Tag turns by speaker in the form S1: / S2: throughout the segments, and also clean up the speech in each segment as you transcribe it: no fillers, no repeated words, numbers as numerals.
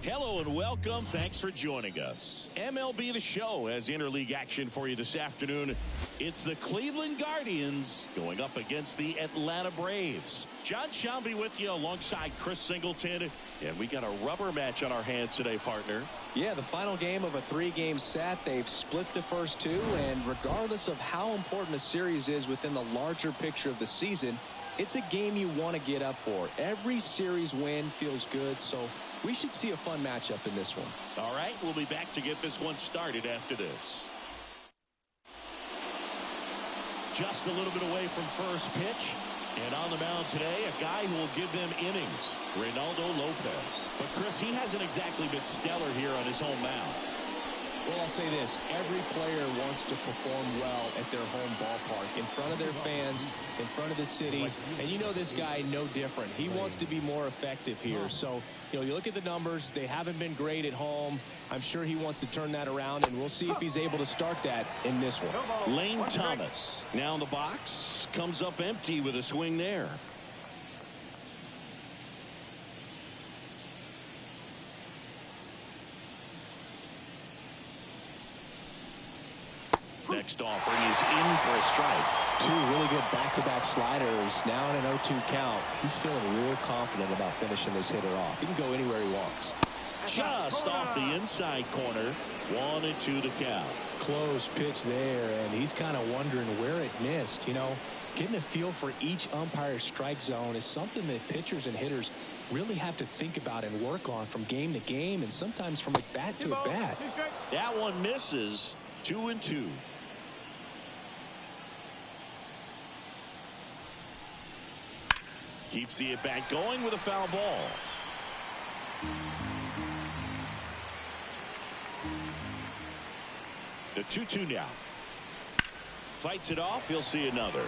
S1: Hello and welcome. Thanks for joining us. MLB The Show has interleague action for you this afternoon. It's the Cleveland Guardians going up against the Atlanta Braves. John Shelby with you alongside Chris Singleton. And we got a rubber match on our hands today, partner.
S2: Yeah, the final game of a 3-game set. They've split the first two, and regardless of how important a series is within the larger picture of the season, it's a game you want to get up for. Every series win feels good, so we should see a fun matchup in this one.
S1: All right, we'll be back to get this one started after this. Just a little bit away from first pitch. And on the mound today, a guy who will give them innings, Reynaldo Lopez. But, Chris, he hasn't exactly been stellar here on his home mound.
S2: Well, I'll say this. Every player wants to perform well at their home ballpark, in front of their fans, in front of the city. And you know this guy no different. He wants to be more effective here. So, you look at the numbers. They haven't been great at home. I'm sure he wants to turn that around, and we'll see if he's able to start that in this one.
S1: Lane Thomas now in the box. Comes up empty with a swing there. Next offering is in for a strike.
S2: Two really good back-to-back sliders. Now in an 0-2 count. He's feeling real confident about finishing this hitter off. He can go anywhere he wants.
S1: Just off the inside corner. 1-2 the count.
S2: Close pitch there, and he's kind of wondering where it missed. Getting a feel for each umpire's strike zone is something that pitchers and hitters really have to think about and work on from game to game, and sometimes from at bat to at bat.
S1: That one misses. 2-2. Keeps the at-bat going with a foul ball. The 2-2 now. Fights it off. He'll see another.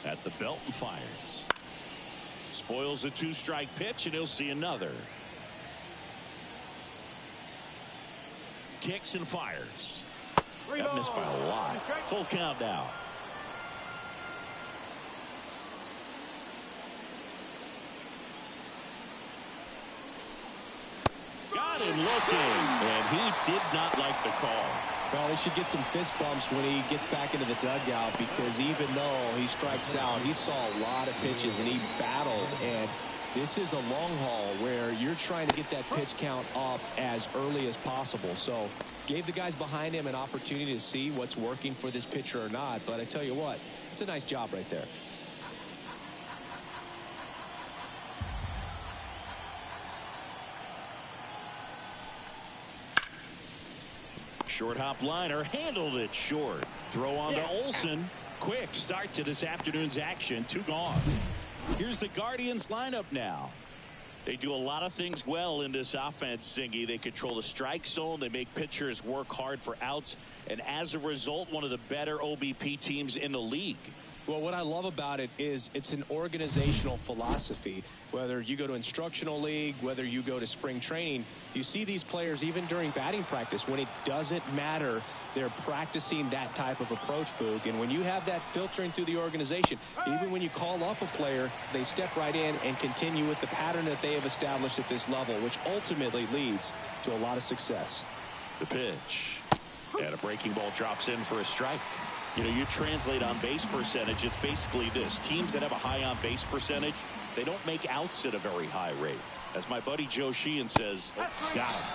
S1: At the belt and fires. Spoils the 2-strike pitch, and he'll see another. Kicks and fires. That missed by a lot. Full count now. Got him looking, and he did not like the call.
S2: Well, he should get some fist bumps when he gets back into the dugout, because even though he strikes out, he saw a lot of pitches and he battled. And this is a long haul where you're trying to get that pitch count up as early as possible. So gave the guys behind him an opportunity to see what's working for this pitcher or not. But I tell you what, it's a nice job right there.
S1: Short hop liner, handled it short. Throw on to Olsen. Quick start to this afternoon's action. 2 gone. Here's the Guardians lineup now. They do a lot of things well in this offense, Singy. They control the strike zone. They make pitchers work hard for outs. And as a result, one of the better OBP teams in the league.
S2: Well, what I love about it is it's an organizational philosophy. Whether you go to instructional league, whether you go to spring training, you see these players even during batting practice. When it doesn't matter, they're practicing that type of approach, Boog. And when you have that filtering through the organization, even when you call up a player, they step right in and continue with the pattern that they have established at this level, which ultimately leads to a lot of success.
S1: The pitch. And a breaking ball drops in for a strike. You translate on base percentage, it's basically this. Teams that have a high on base percentage, they don't make outs at a very high rate. As my buddy Joe Sheehan says, got him.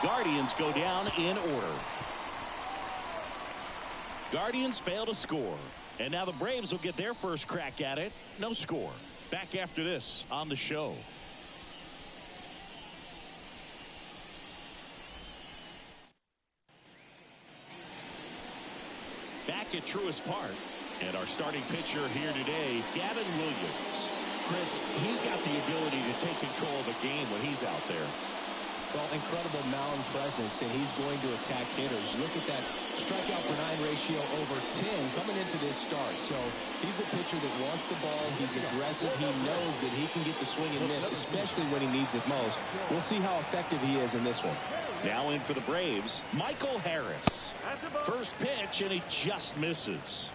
S1: Guardians go down in order. Guardians fail to score. And now the Braves will get their first crack at it. No score. Back after this on the show. Back at Truist Park, and our starting pitcher here today, Gavin Williams. Chris, he's got the ability to take control of a game when he's out there.
S2: Well, incredible mound presence, and he's going to attack hitters. Look at that strikeout per 9 ratio over 10 coming into this start. So he's a pitcher that wants the ball. He's aggressive. He knows that he can get the swing and miss, especially when he needs it most. We'll see how effective he is in this one.
S1: Now in for the Braves, Michael Harris. First pitch, and he just misses.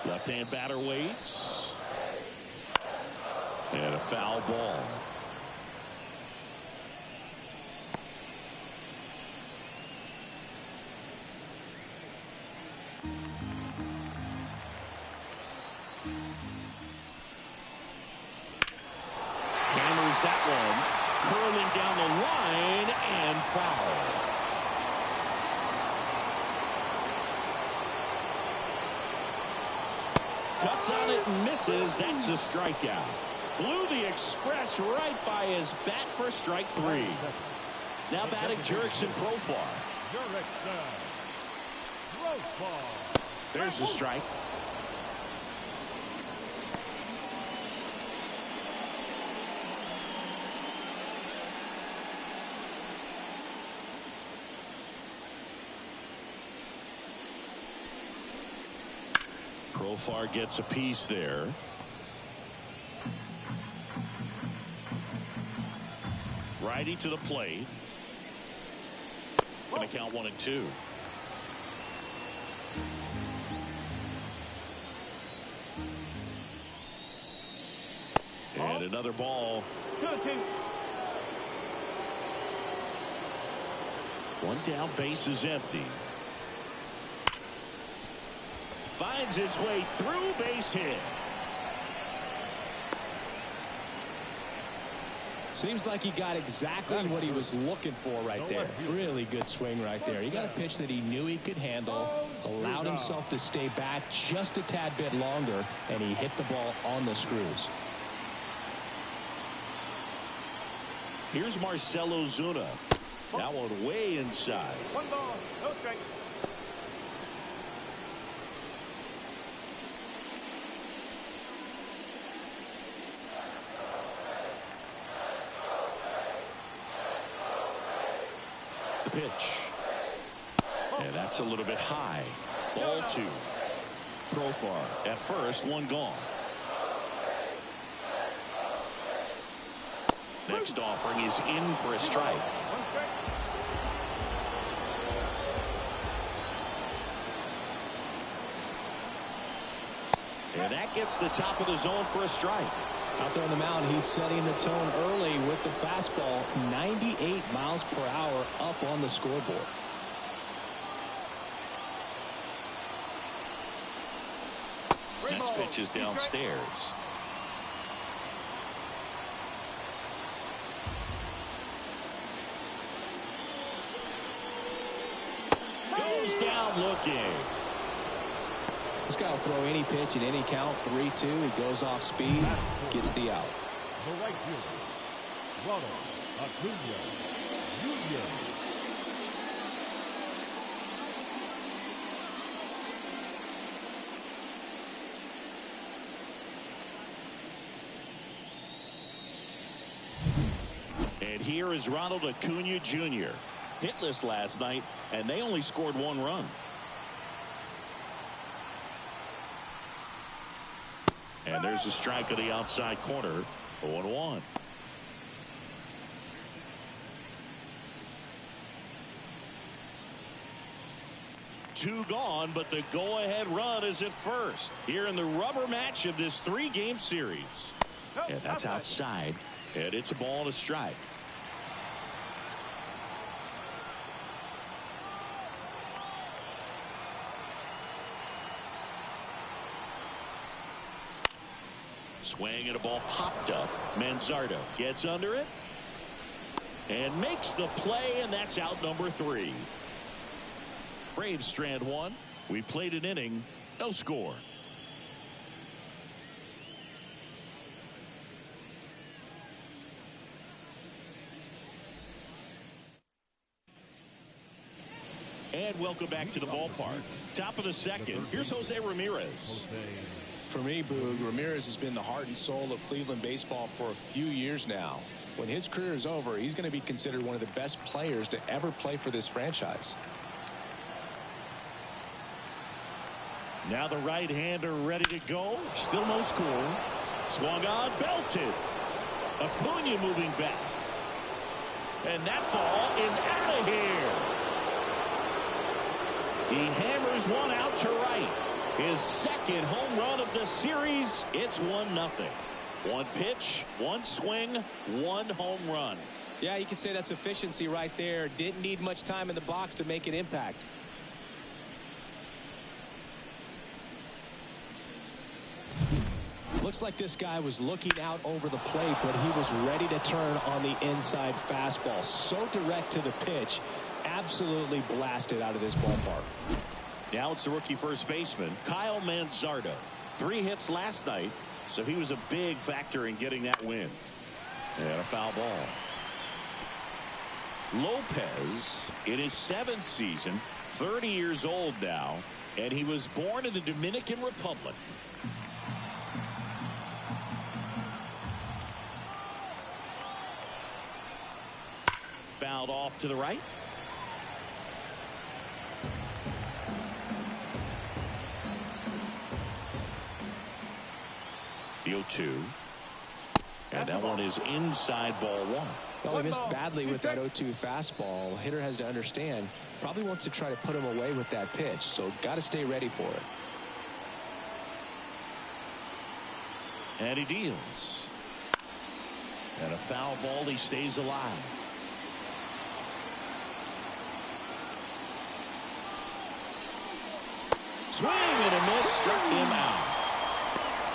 S1: Left-hand batter waits. And a foul ball. Hammers that one. Curling down the line and foul. Cuts on it and misses. That's a strikeout. Blew the express right by his bat for strike 3. Now batting Jurickson Profar. There's the strike. Profar gets a piece there. Righty to the plate. Going to count 1-2. And another ball.
S3: 2-2.
S1: One down, base is empty. Finds its way through, base hit.
S2: Seems like he got exactly what he was looking for right there. Really good swing right there. He got a pitch that he knew he could handle, allowed himself to stay back just a tad bit longer, and he hit the ball on the screws.
S1: Here's Marcell Ozuna. That one way inside.
S3: 1 ball, no strike.
S1: The pitch. And that's a little bit high. Ball 2. Profar at first, 1 gone. Next offering is in for a strike.
S3: 1 strike.
S1: And that gets the top of the zone for a strike.
S2: Out there on the mound, he's setting the tone early with the fastball. 98 miles per hour up on the scoreboard.
S1: Next pitch is downstairs. Goes down looking.
S2: This guy will throw any pitch in any count. 3-2. He goes off speed, gets the out.
S3: The right fielder, Ronald Acuna Jr.
S1: And here is Ronald Acuna Jr. Hitless last night, and they only scored 1 run. And there's a strike on the outside corner. 0-1. Two gone, but the go-ahead run is at first here in the rubber match of this 3-game series. And that's outside, and it's a ball and a strike. Swing and a ball popped up. Manzardo gets under it and makes the play, and that's out number 3. Braves strand 1. We played an inning, no score. And welcome back to the ballpark. Top of the second. Here's Jose Ramirez.
S2: For me, Boog, Ramirez has been the heart and soul of Cleveland baseball for a few years now. When his career is over, he's going to be considered one of the best players to ever play for this franchise.
S1: Now the right-hander ready to go. Still no score. Swung on, belted. Acuna moving back. And that ball is out of here. He hammers one out to right. His second home run of the series. It's 1-0. One pitch, one swing, one home run.
S2: Yeah, you can say that's efficiency right there. Didn't need much time in the box to make an impact. Looks like this guy was looking out over the plate, but he was ready to turn on the inside fastball. So direct to the pitch. Absolutely blasted out of this ballpark.
S1: Now it's the rookie first baseman, Kyle Manzardo. 3 hits last night, so he was a big factor in getting that win. And a foul ball. Lopez in his 7th season, 30 years old now, and he was born in the Dominican Republic. Fouled off to the right. The 0-2. And that one is inside ball 1.
S2: Well, he missed badly with that 0-2 fastball. Hitter has to understand, probably wants to try to put him away with that pitch, so got to stay ready for it.
S1: And he deals. And a foul ball, he stays alive. Swing and a miss, struck him out.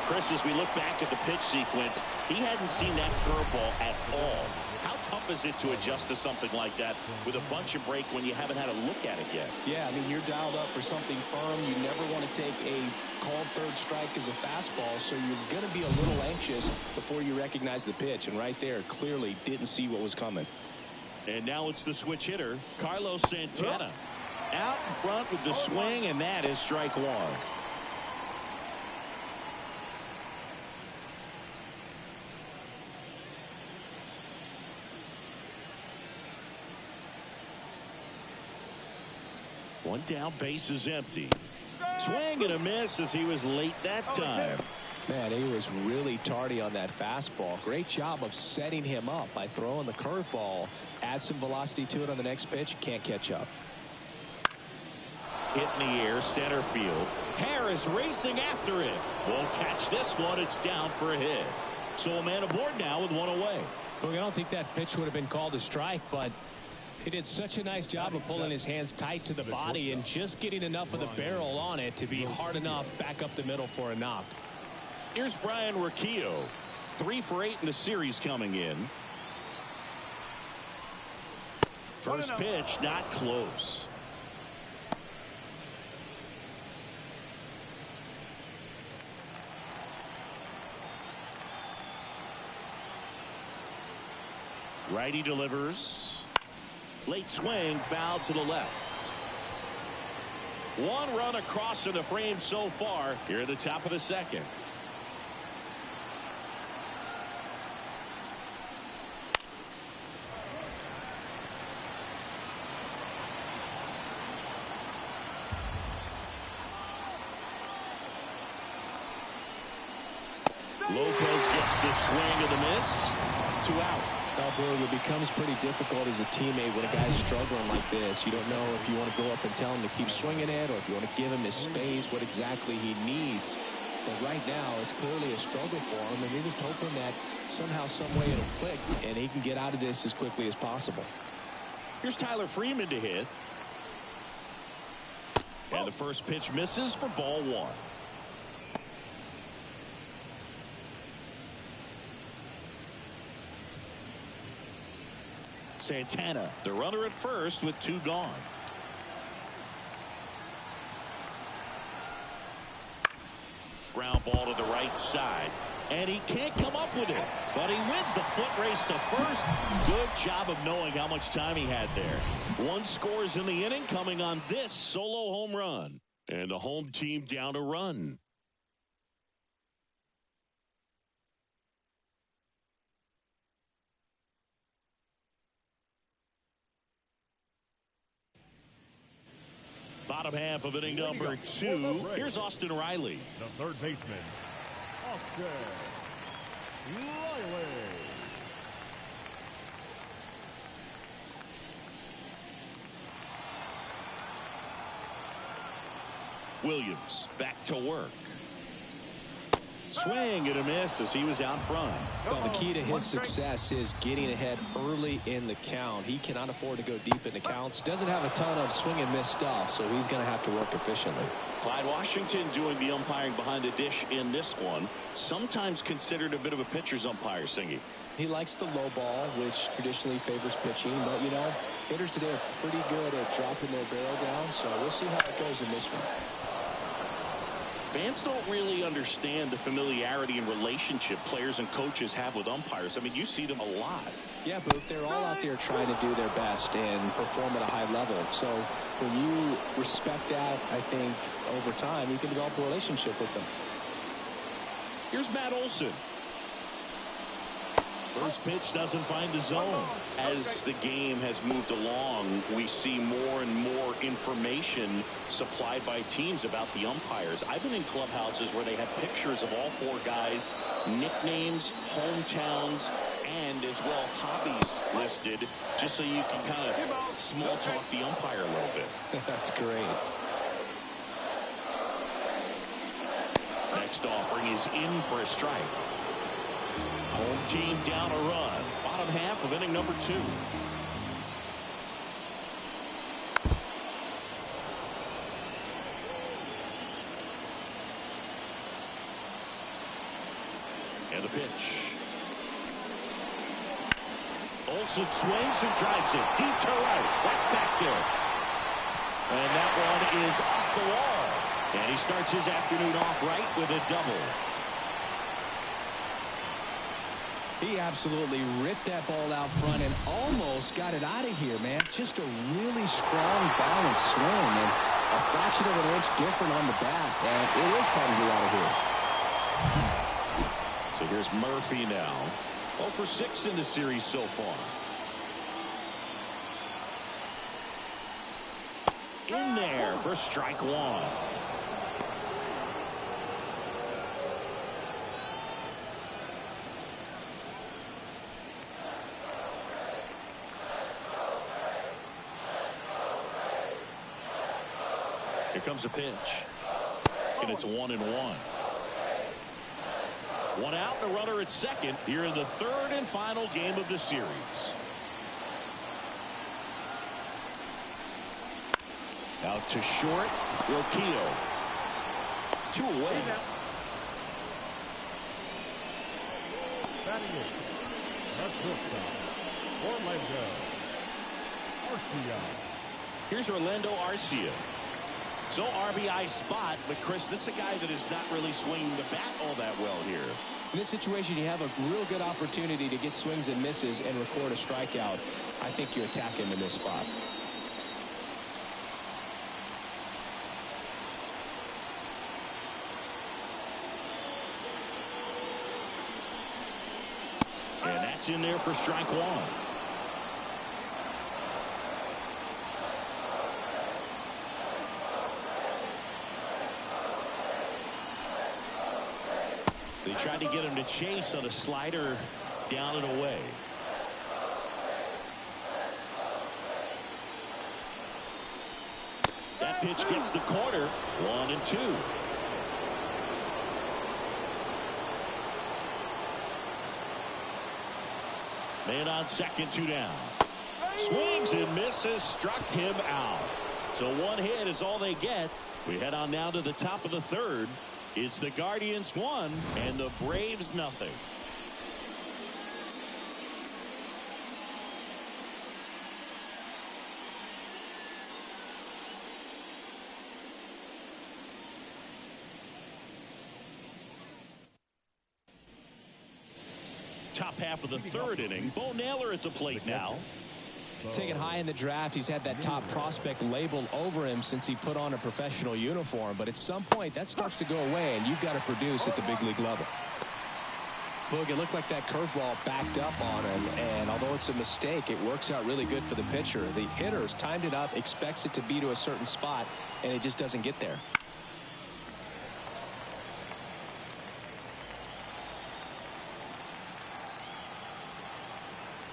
S1: Chris, as we look back at the pitch sequence, he hadn't seen that curveball at all. How tough is it to adjust to something like that with a bunch of break when you haven't had a look at it yet?
S2: Yeah, I mean, you're dialed up for something firm. You never want to take a called third strike as a fastball, so you're going to be a little anxious before you recognize the pitch. And right there, clearly didn't see what was coming.
S1: And now it's the switch hitter, Carlos Santana. Out in front with the swing, and that is strike 1. One down, base is empty. Swing and a miss as he was late that time.
S2: Man, he was really tardy on that fastball. Great job of setting him up by throwing the curveball. Add some velocity to it on the next pitch. Can't catch up.
S1: Hit in the air, center field. Harris racing after it. Won't catch this one. It's down for a hit. So a man aboard now with one away.
S2: Look, I don't think that pitch would have been called a strike, but he did such a nice job of pulling his hands tight to the body and just getting enough of the barrel on it to be hard enough back up the middle for a knock.
S1: Here's Brian Rocchio. 3 for 8 in the series coming in. First pitch, not close. Righty delivers. Late swing, foul to the left. 1 run across in the frame so far here at the top of the 2nd. Lopez gets the swing of the miss. 2 out.
S2: Well, Boog, it becomes pretty difficult as a teammate when a guy's struggling like this. You don't know if you want to go up and tell him to keep swinging it or if you want to give him his space, what exactly he needs. But right now, it's clearly a struggle for him, and you're just hoping that somehow, some way it'll click, and he can get out of this as quickly as possible.
S1: Here's Tyler Freeman to hit. And the first pitch misses for ball 1. Santana, the runner at first with 2 gone. Ground ball to the right side. And he can't come up with it. But he wins the foot race to first. Good job of knowing how much time he had there. 1 scores in the inning coming on this solo home run. And the home team down a run. Bottom half of inning number 2. Here's Austin Riley.
S3: The third baseman, Austin Riley.
S1: Williams back to work. Swing and a miss as he was out front.
S2: Well, the key to his success is getting ahead early in the count. He cannot afford to go deep in the counts. Doesn't have a ton of swing and miss stuff, so he's going to have to work efficiently.
S1: Clyde Washington doing the umpiring behind the dish in this one. Sometimes considered a bit of a pitcher's umpire, Singy.
S2: He likes the low ball, which traditionally favors pitching. But, you know, hitters today are pretty good at dropping their barrel down, so we'll see how it goes in this one.
S1: Fans don't really understand the familiarity and relationship players and coaches have with umpires. I mean, you see them a lot.
S2: Yeah, but they're all out there trying to do their best and perform at a high level. So when you respect that, I think over time you can develop a relationship with them.
S1: Here's Matt Olson. First pitch doesn't find the zone. As the game has moved along, we see more and more information supplied by teams about the umpires. I've been in clubhouses where they have pictures of all four guys, nicknames, hometowns, and as well hobbies listed, just so you can kind of small talk the umpire a little bit.
S2: That's great.
S1: Next offering is in for a strike. Home team down a run. Bottom half of inning number 2. And the pitch. Olson swings and drives it deep to right. That's back there. And that one is off the wall. And he starts his afternoon off right with a double.
S2: He absolutely ripped that ball out front and almost got it out of here, man. Just a really strong, balanced swing, and a fraction of an inch different on the bat, and it is probably out of here.
S1: So here's Murphy now. 0 for 6 in the series so far. In there for strike 1. Here comes a pitch. And it's 1-1. One out, and a runner at second here in the third and final game of the series. Out to short, Rocchio. 2 away.
S3: Batting it. That's shortstop. Orlando Arcia.
S1: Here's Orlando Arcia. So RBI spot, but Chris, this is a guy that is not really swinging the bat all that well here.
S2: In this situation, you have a real good opportunity to get swings and misses and record a strikeout. I think you attack him in this spot.
S1: And that's in there for strike 1. They tried to get him to chase on a slider down and away. That pitch gets the corner. 1-2. Man on second, 2 down. Swings and misses, struck him out. So 1 hit is all they get. We head on now to the top of the third. It's the Guardians 1 and the Braves nothing. Top half of the third inning. Bo Naylor at the plate now.
S2: Taken high in the draft, he's had that top prospect labeled over him since he put on a professional uniform. But at some point, that starts to go away, and you've got to produce at the big league level. Look, it looked like that curveball backed up on him, and although it's a mistake, it works out really good for the pitcher. The hitter's timed it up, expects it to be to a certain spot, and it just doesn't get there.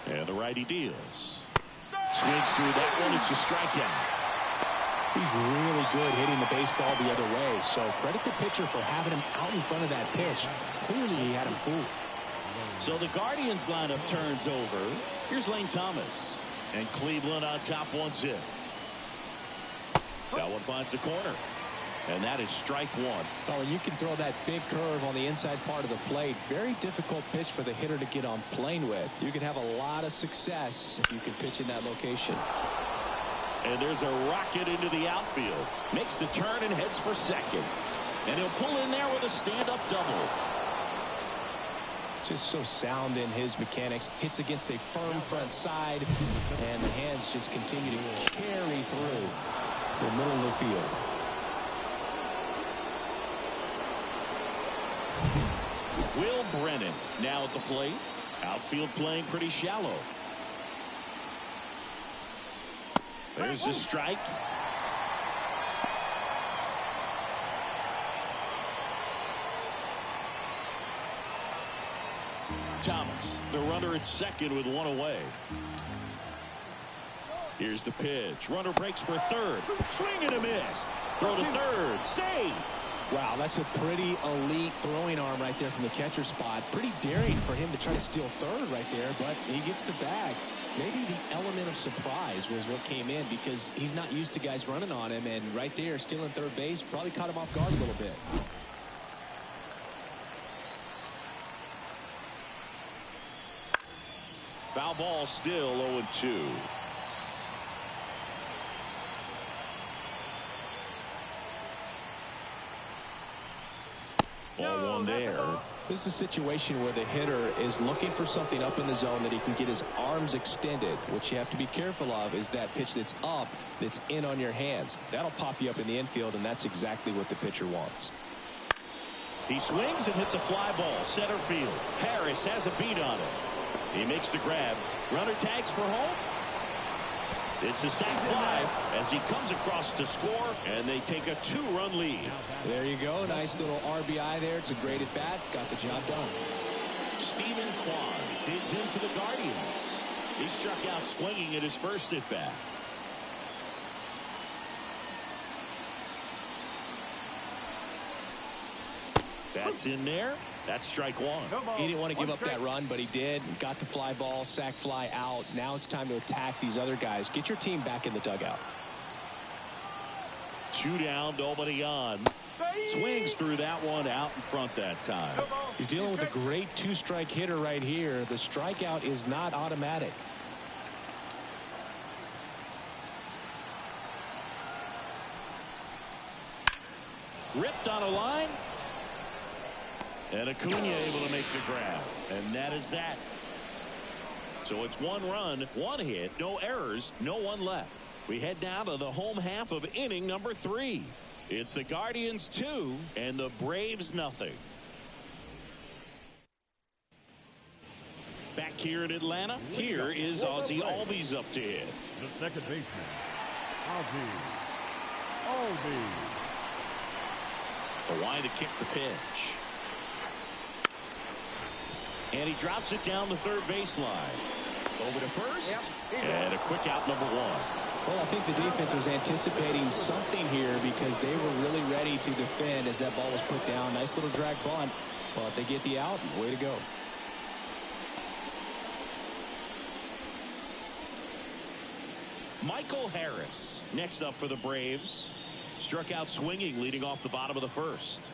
S2: And the righty deals. Swings through that one. It's a strikeout. He's really good hitting the baseball the other way. So credit the pitcher for having him out in front of that pitch. Clearly he had him fooled.
S1: So the Guardians lineup turns over. Here's Lane Thomas. And Cleveland on top 1-0. That one finds the corner. And that is strike one.
S2: Oh, and you can throw that big curve on the inside part of the plate. Very difficult pitch for the hitter to get on plane with. You can have a lot of success if you can pitch in that location.
S1: And there's a rocket into the outfield. Makes the turn and heads for second. And he'll pull in there with a stand-up double.
S2: Just so sound in his mechanics. Hits against a firm front side. And the hands just continue to carry through the middle of the field.
S1: Will Brennan now at the plate. Outfield playing pretty shallow. There's the strike. Thomas, the runner at second with one away. Here's the pitch. Runner breaks for third. Swing and a miss. Throw to third. Save.
S2: Wow, that's a pretty elite throwing arm right there from the catcher spot. Pretty daring for him to try to steal third right there, but he gets the bag. Maybe the element of surprise was what came in because he's not used to guys running on him, and right there stealing third base probably caught him off guard a little bit.
S1: Foul ball, still 0-2. Ball one there.
S2: This is a situation where the hitter is looking for something up in the zone that he can get his arms extended. What you have to be careful of is that pitch that's up, that's in on your hands. That'll pop you up in the infield, and that's exactly what the pitcher wants.
S1: He swings and hits a fly ball. Center field. Harris has a beat on it. He makes the grab. Runner tags for home. It's a sac fly as he comes across to score, and they take a 2-run lead.
S2: There you go. Nice little RBI there. It's a great at bat. Got the job done.
S1: Stephen Kwan digs in for the Guardians. He struck out swinging at his first at bat. That's in there. That's strike one.
S2: He didn't want to give up that run, but he did. Got the fly ball, sac fly out. Now it's time to attack these other guys. Get your team back in the dugout.
S1: 2 down, nobody on. Swings through that one out in front that time.
S2: He's dealing with a great 2-strike hitter right here. The strikeout is not automatic.
S1: Ripped on a line. And Acuna able to make the grab. And that is that. So it's 1 run, 1 hit, no errors, no one left. We head down to the home half of inning number 3. It's the Guardians 2 and the Braves nothing. Back here in Atlanta, here is Ozzie Albies up to hit.
S3: The second baseman, Ozzie Albies.
S1: A line to kick the pitch. And he drops it down the third baseline. Over to first. And a quick out, number 1.
S2: Well, I think the defense was anticipating something here because they were really ready to defend as that ball was put down. Nice little drag bunt. But they get the out. Way to go.
S1: Michael Harris next up for the Braves. Struck out swinging, leading off the bottom of the first.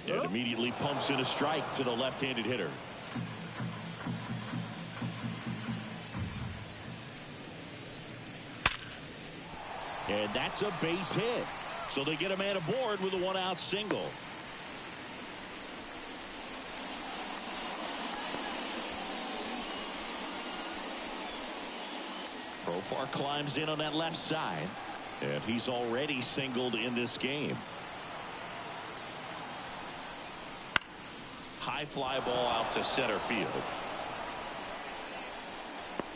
S1: And immediately pumps in a strike to the left-handed hitter. And that's a base hit. So they get a man aboard with a 1-out single. Profar climbs in on that left side. And he's already singled in this game. High fly ball out to center field.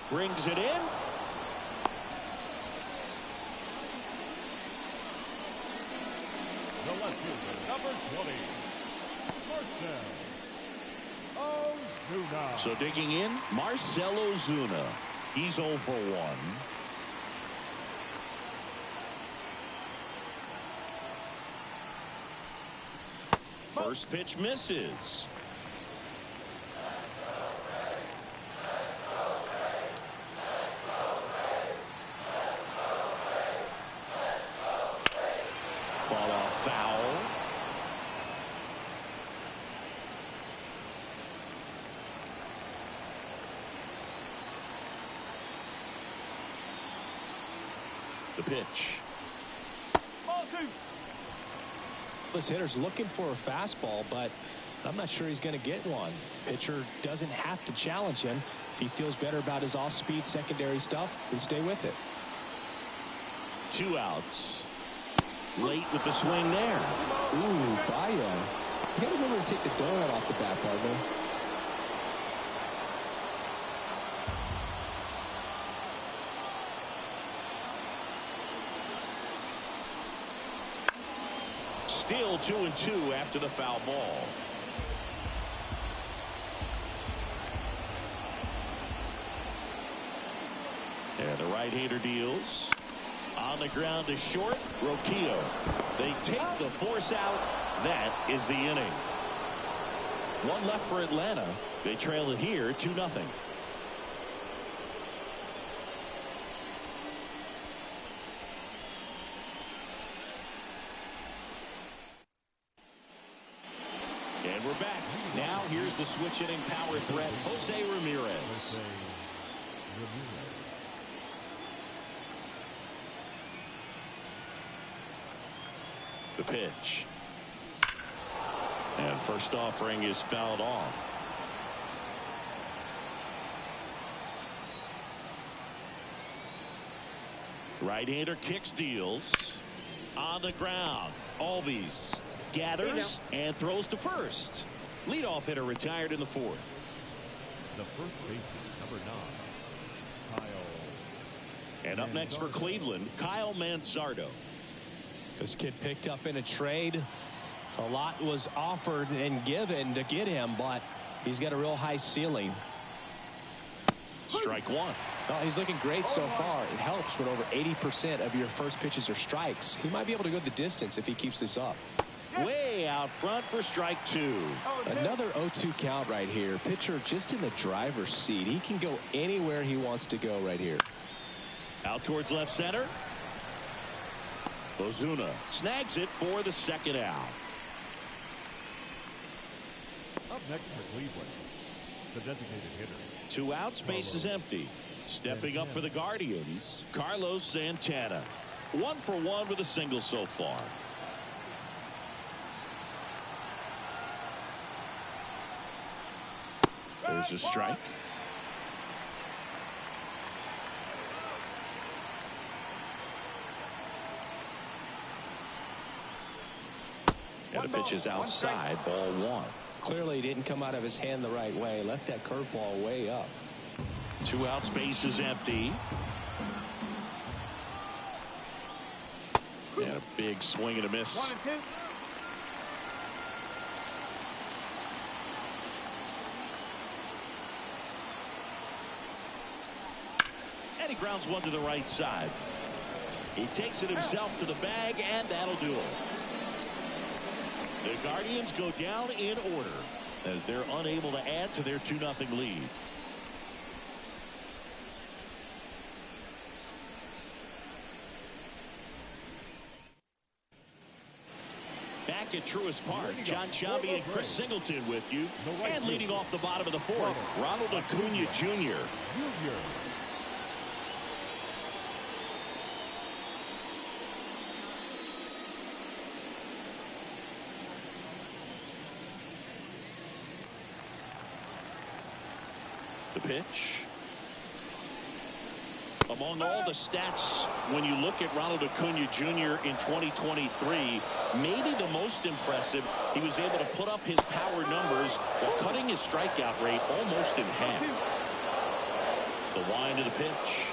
S1: Brings it in.
S3: The left fielder, number 20, Marcell Ozuna.
S1: So digging in, Marcell Ozuna. He's 0 for 1. First pitch misses. Fall off foul. The pitch.
S2: This hitter's looking for a fastball, but I'm not sure he's going to get one. Pitcher doesn't have to challenge him. If he feels better about his off-speed secondary stuff, then stay with it.
S1: 2 outs. Late with the swing there.
S2: Ooh, Baez. You got to remember to take the donut off the bat, partner.
S1: Still 2-2 after the foul ball. And the right-hander deals. On the ground to short, Rocchio. They take the force out. That is the inning. 1 left for Atlanta. They trail it here 2-0. And we're back. Now here's the switch hitting power threat, Jose Ramirez. The pitch. And first offering is fouled off. Right-hander kicks, deals. On the ground. Albies gathers and throws to first. Leadoff hitter retired in the 4th.
S3: The first baseman, number 9, Kyle.
S1: And up next for Cleveland, Kyle Manzardo.
S2: This kid picked up in a trade. A lot was offered and given to get him, but he's got a real high ceiling.
S1: Strike 1.
S2: Well, he's looking great so far. It helps when over 80% of your first pitches are strikes. He might be able to go the distance if he keeps this up.
S1: Way out front for strike 2.
S2: Another 0-2 count right here. Pitcher just in the driver's seat. He can go anywhere he wants to go right here.
S1: Out towards left center. Ozuna snags it for the 2nd out.
S3: Up next for Cleveland, the designated hitter.
S1: 2 outs, base is empty. Stepping up for the Guardians, Carlos Santana. 1 for 1 with a single so far. There's a strike. And the pitch is outside, ball 1.
S2: Clearly didn't come out of his hand the right way. Left that curveball way up.
S1: 2 outs, base is empty. And a big swing and a miss.
S4: 1-2.
S1: And he grounds one to the right side. He takes it himself to the bag, and that'll do it. The Guardians go down in order as they're unable to add to their 2-0 lead. Back at Truist Park, John Sciambi and Chris Singleton with you. And leading off the bottom of the 4th, Ronald Acuna Jr. The pitch. Among all the stats, when you look at Ronald Acuna Jr. in 2023, maybe the most impressive, he was able to put up his power numbers while cutting his strikeout rate almost in half. The wind of the pitch.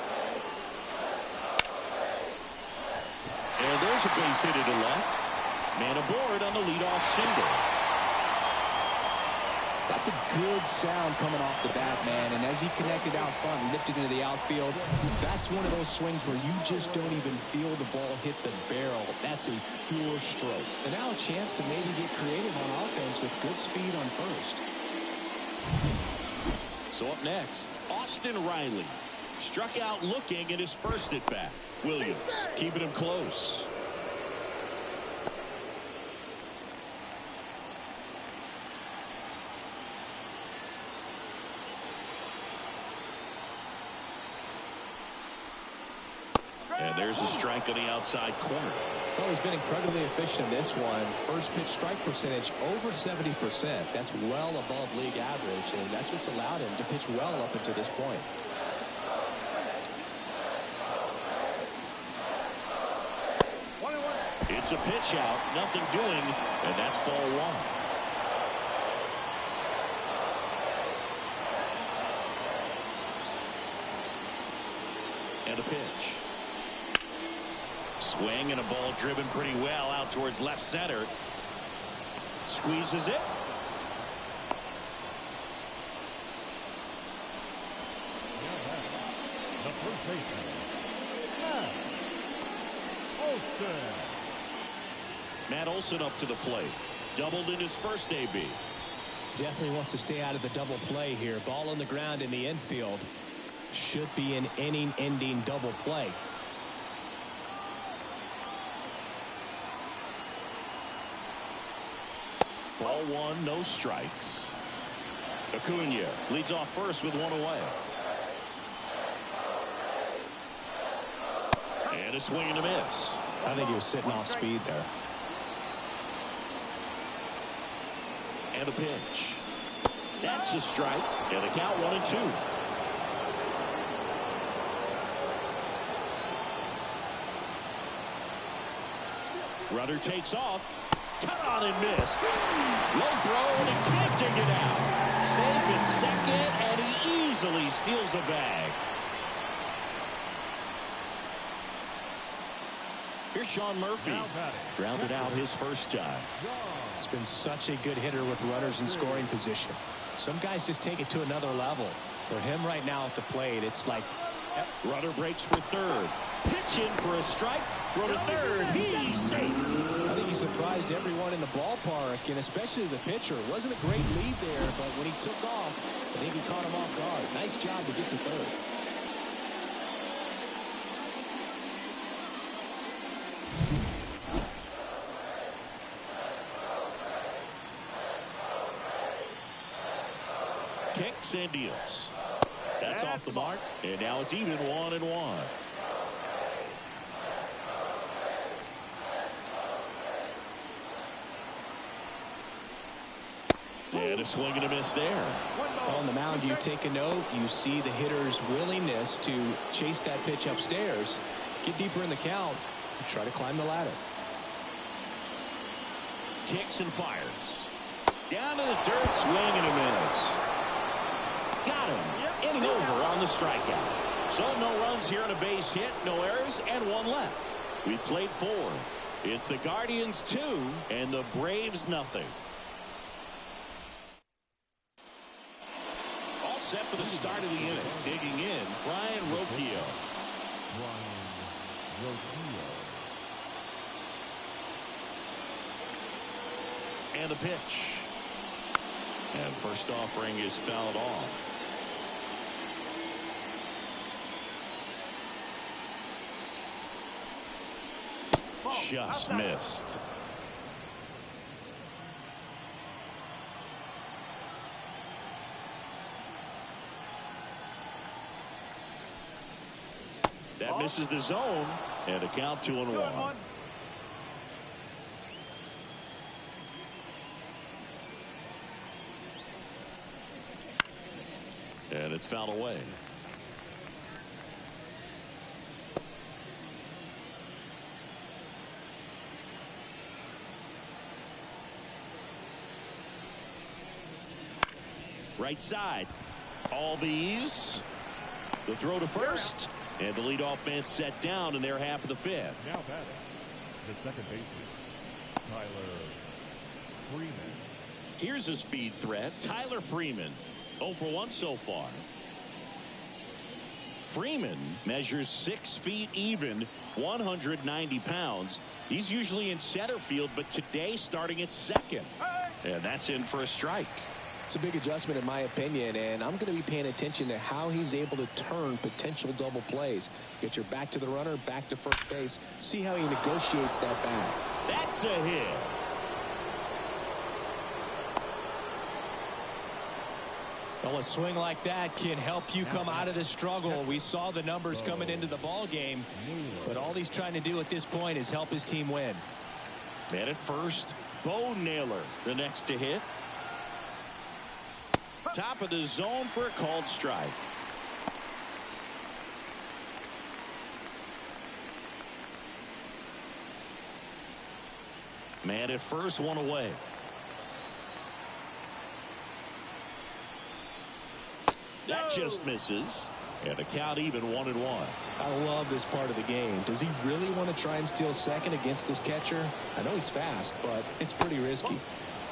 S1: And there's a base hit to left. Man aboard on the leadoff single.
S2: That's That's a good sound coming off the bat, man. And as he connected out front and lifted into the outfield, that's one of those swings where you just don't even feel the ball hit the barrel. That's a pure stroke. And now a chance to maybe get creative on offense with good speed on first.
S1: So up next, Austin Riley. Struck out looking in his first at bat. Williams keeping him close. And there's a strike on the outside corner.
S2: Well, he's been incredibly efficient in this one. First pitch strike percentage over 70%. That's well above league average, and that's what's allowed him to pitch well up until this point.
S1: It's a pitch out, nothing doing, and that's ball one. And a pitch. Swing and a ball driven pretty well out towards left center. Squeezes it.
S3: The first baseman, Matt Olson.
S1: Matt Olson up to the plate. Doubled in his first AB.
S2: Definitely wants to stay out of the double play here. Ball on the ground in the infield. Should be an inning-ending double play.
S1: Ball one, no strikes. Acuna leads off first with one away. And a swing and a miss.
S2: I think he was sitting off speed there.
S1: And a pitch. That's a strike. And the count 1-2. Runner takes off. Cut on and missed. Low throw and he can't dig it out. Safe in second, and he easily steals the bag. Here's Sean Murphy. Grounded out his first time.
S2: He's been such a good hitter with runners in scoring position. Some guys just take it to another level. For him right now at the plate, it's like...
S1: Yep. Runner breaks for third. Pitch in for a strike. Throw to third. He's safe.
S2: I think he surprised everyone in the ballpark, and especially the pitcher. It wasn't a great lead there, but when he took off, I think he caught him off guard. Nice job to get to third.
S1: Kicks and deals. That's off the mark, and now it's even 1-1. And a swing and a miss there.
S2: On the mound, you take a note. You see the hitter's willingness to chase that pitch upstairs, get deeper in the count, and try to climb the ladder.
S1: Kicks and fires. Down to the dirt, swing and a miss. Got him. Inning over on the strikeout. So no runs here on a base hit, no errors, and one left. We played 4. It's the Guardians 2 and the Braves nothing. All set for the start of the inning. Digging in, Brian Rocchio. And a pitch. And first offering is fouled off. Just missed. That misses the zone, and a count 2-1. And it's fouled away. Right side. Albies. The throw to first. And the leadoff man set down in their half of the 5th.
S3: Now batting, the second baseman, Tyler Freeman.
S1: Here's a speed threat. Tyler Freeman, 0 for 1 so far. Freeman measures 6 feet even, 190 pounds. He's usually in center field, but today starting at second. And that's in for a strike.
S2: It's a big adjustment in my opinion, and I'm going to be paying attention to how he's able to turn potential double plays. Get your back to the runner, back to first base. See how he negotiates that back.
S1: That's a hit.
S4: Well, a swing like that can help you come out of the struggle. We saw the numbers coming into the ball game, but all he's trying to do at this point is help his team win.
S1: Man at first, Bo Naylor, the next to hit. Top of the zone for a called strike. Man at first, one away. That just misses. And a count even 1-1.
S2: I love this part of the game. Does he really want to try and steal second against this catcher? I know he's fast, but it's pretty risky.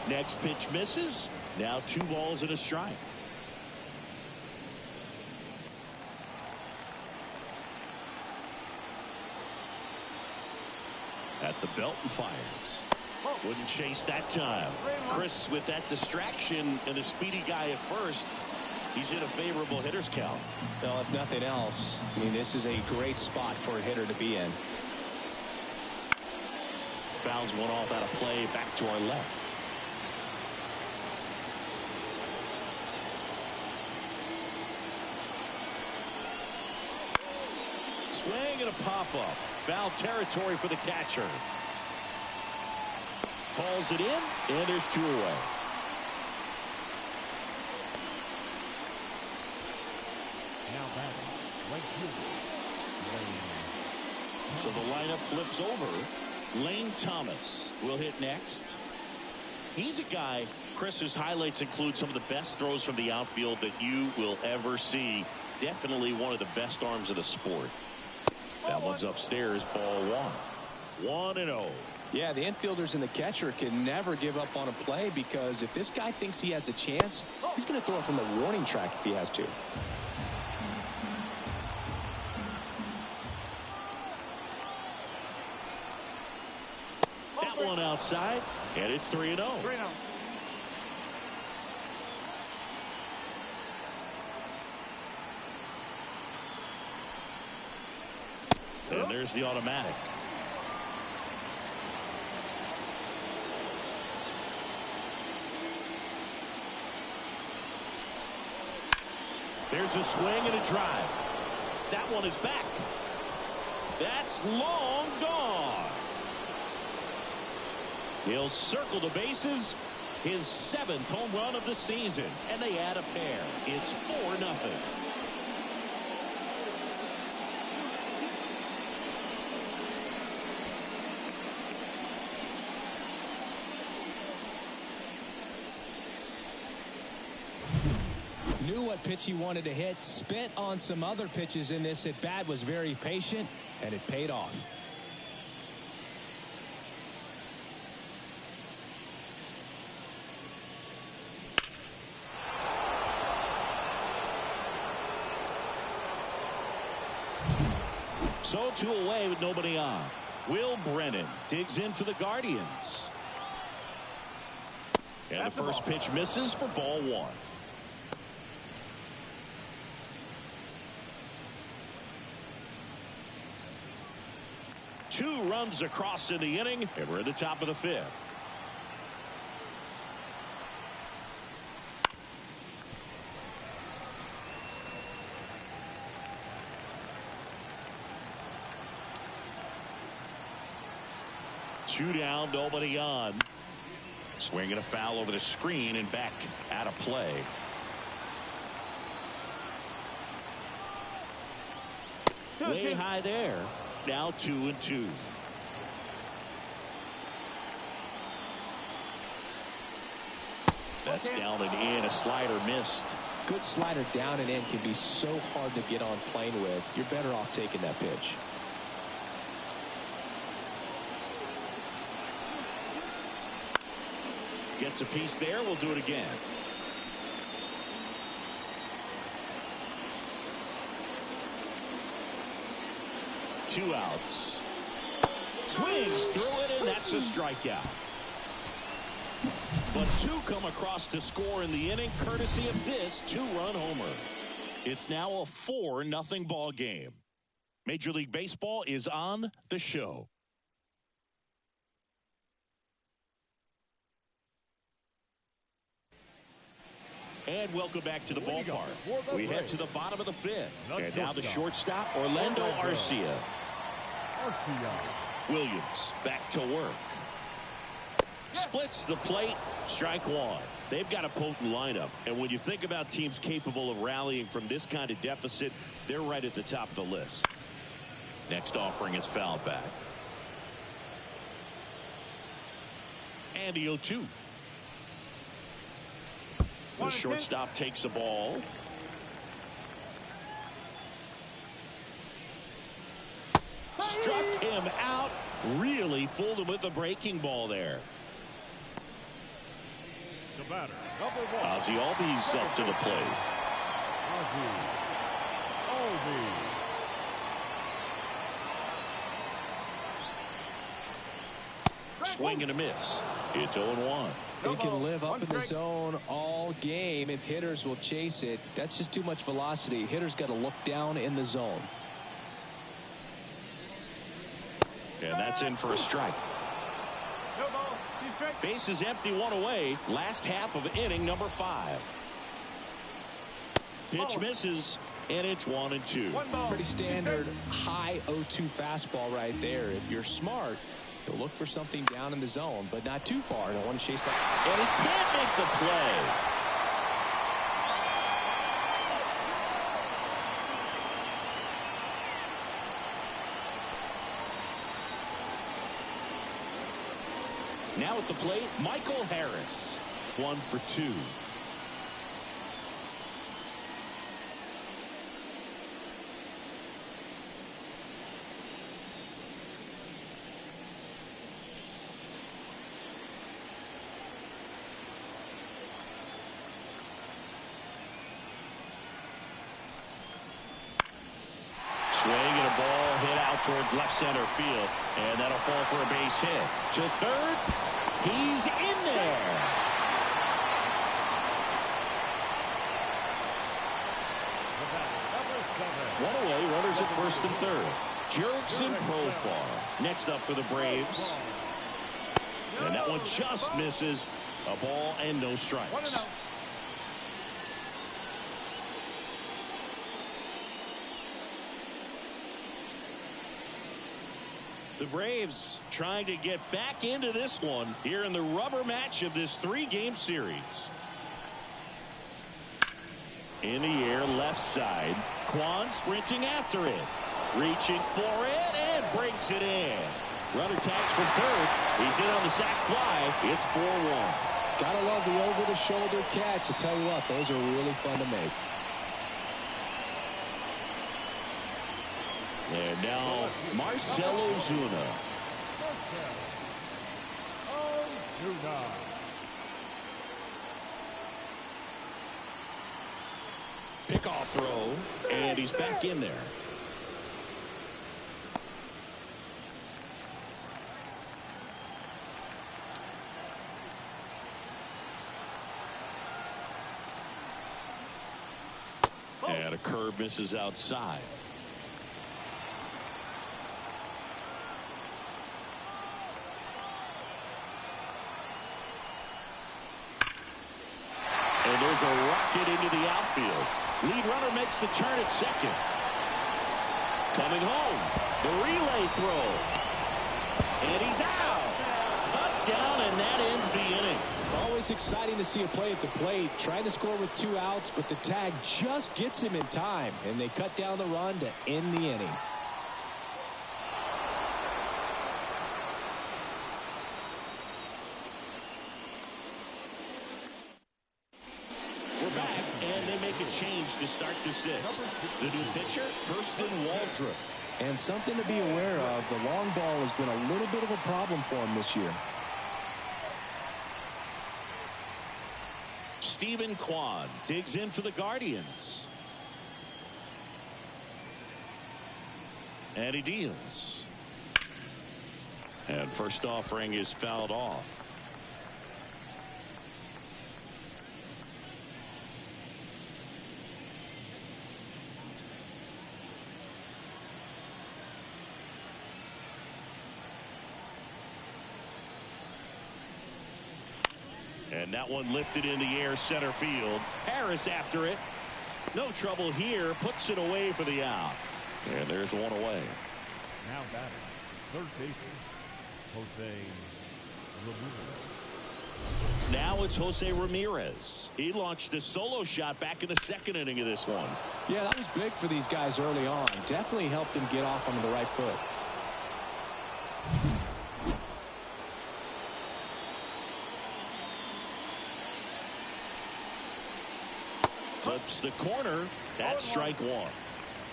S1: Next pitch misses. Now 2 balls and a strike. At the belt and fires. Wouldn't chase that time. Chris with that distraction and a speedy guy at first. He's in a favorable hitter's count.
S2: Well, if nothing else, I mean, this is a great spot for a hitter to be in.
S1: Fouls one off out of play back to our left. Swing and a pop-up. Foul territory for the catcher. Calls it in, and there's 2 away.
S3: Now batting, right fielder.
S1: So the lineup flips over. Lane Thomas will hit next. He's a guy, Chris's highlights include some of the best throws from the outfield that you will ever see. Definitely one of the best arms of the sport. That one's upstairs, ball 1. 1-0.
S2: Yeah, the infielders and the catcher can never give up on a play because if this guy thinks he has a chance, he's going to throw it from the warning track if he has to.
S1: That one outside, and it's 3-0.
S3: 3-0.
S1: And there's the automatic. There's a swing and a drive. That one is back. That's long gone. He'll circle the bases. His 7th home run of the season. And they add a pair. It's 4-0.
S4: Knew what pitch he wanted to hit, spit on some other pitches in this at bat, was very patient, and it paid off.
S1: So 2 away with nobody on. Will Brennan digs in for the Guardians. And the first pitch misses for ball 1. Two runs across in the inning, and we're at the top of the 5th. Two down, nobody on. Swinging a foul over the screen and back out of play. Way high there. Now 2-2. That's down and in. A slider missed.
S2: Good slider down and in can be so hard to get on plane with. You're better off taking that pitch.
S1: Gets a piece there. We'll do it again. Two outs. Swings through it, and that's a strikeout. But two come across to score in the inning, courtesy of this two-run homer. It's now a 4-0 ball game. Major League Baseball is on the show. And welcome back to the ballpark. We head to the bottom of the fifth. And now the shortstop, Orlando Arcia. Williams back to work. Splits the plate. Strike one. They've got a potent lineup. And when you think about teams capable of rallying from this kind of deficit, they're right at the top of the list. Next offering is fouled back. And the 0-2. The shortstop takes the ball. Struck him out. Really fooled him with the breaking ball there.
S3: The batter, number 1.
S1: Ozzie Albies up to the plate. Swing and a miss. It's 0-1.
S2: They can live up in the zone all game if hitters will chase it. That's just too much velocity. Hitters got to look down in the zone.
S1: And that's in for a strike. Base is empty, one away. Last half of inning number 5. Pitch misses, and it's 1-2.
S2: Pretty standard high 0-2 fastball right there. If you're smart, you'll look for something down in the zone, but not too far. Don't want to chase that.
S1: And he can't make the play. Now at the plate, Michael Harris. 1 for 2. Swing and a ball hit out towards left center field, and that'll fall for a base hit. To third, he's in there. One away, runners at first and third. Jurickson Profar next up for the Braves. And that one just misses. A ball and no strikes. The Braves trying to get back into this one here in the rubber match of this 3-game series. In the air, left side. Kwan sprinting after it. Reaching for it and breaks it in. Runner tags from third. He's in on the sac fly. It's 4-1.
S2: Gotta love the over-the-shoulder catch. I tell you what, those are really fun to make.
S1: And now Marcell Ozuna. Pickoff throw, and he's back in there. And a curve misses outside. And there's a rocket into the outfield. Lead runner makes the turn at second. Coming home. The relay throw. And he's out. Cut down, and that ends the inning.
S2: Always exciting to see a play at the plate. Trying to score with 2 outs, but the tag just gets him in time. And they cut down the run to end the inning.
S1: Change to start the 6th. The new pitcher, Kirsten Waldrop.
S2: And something to be aware of, the long ball has been a little bit of a problem for him this year.
S1: Stephen Kwan digs in for the Guardians. And he deals. And first offering is fouled off. And that one lifted in the air center field. Harris after it. No trouble here. Puts it away for the out. And there's one away.
S3: Now batting, third baseman, Jose Ramirez.
S1: Now it's Jose Ramirez. He launched a solo shot back in the second inning of this one.
S2: Yeah, that was big for these guys early on. Definitely helped them get off on the right foot.
S1: Flips the corner. That's strike one.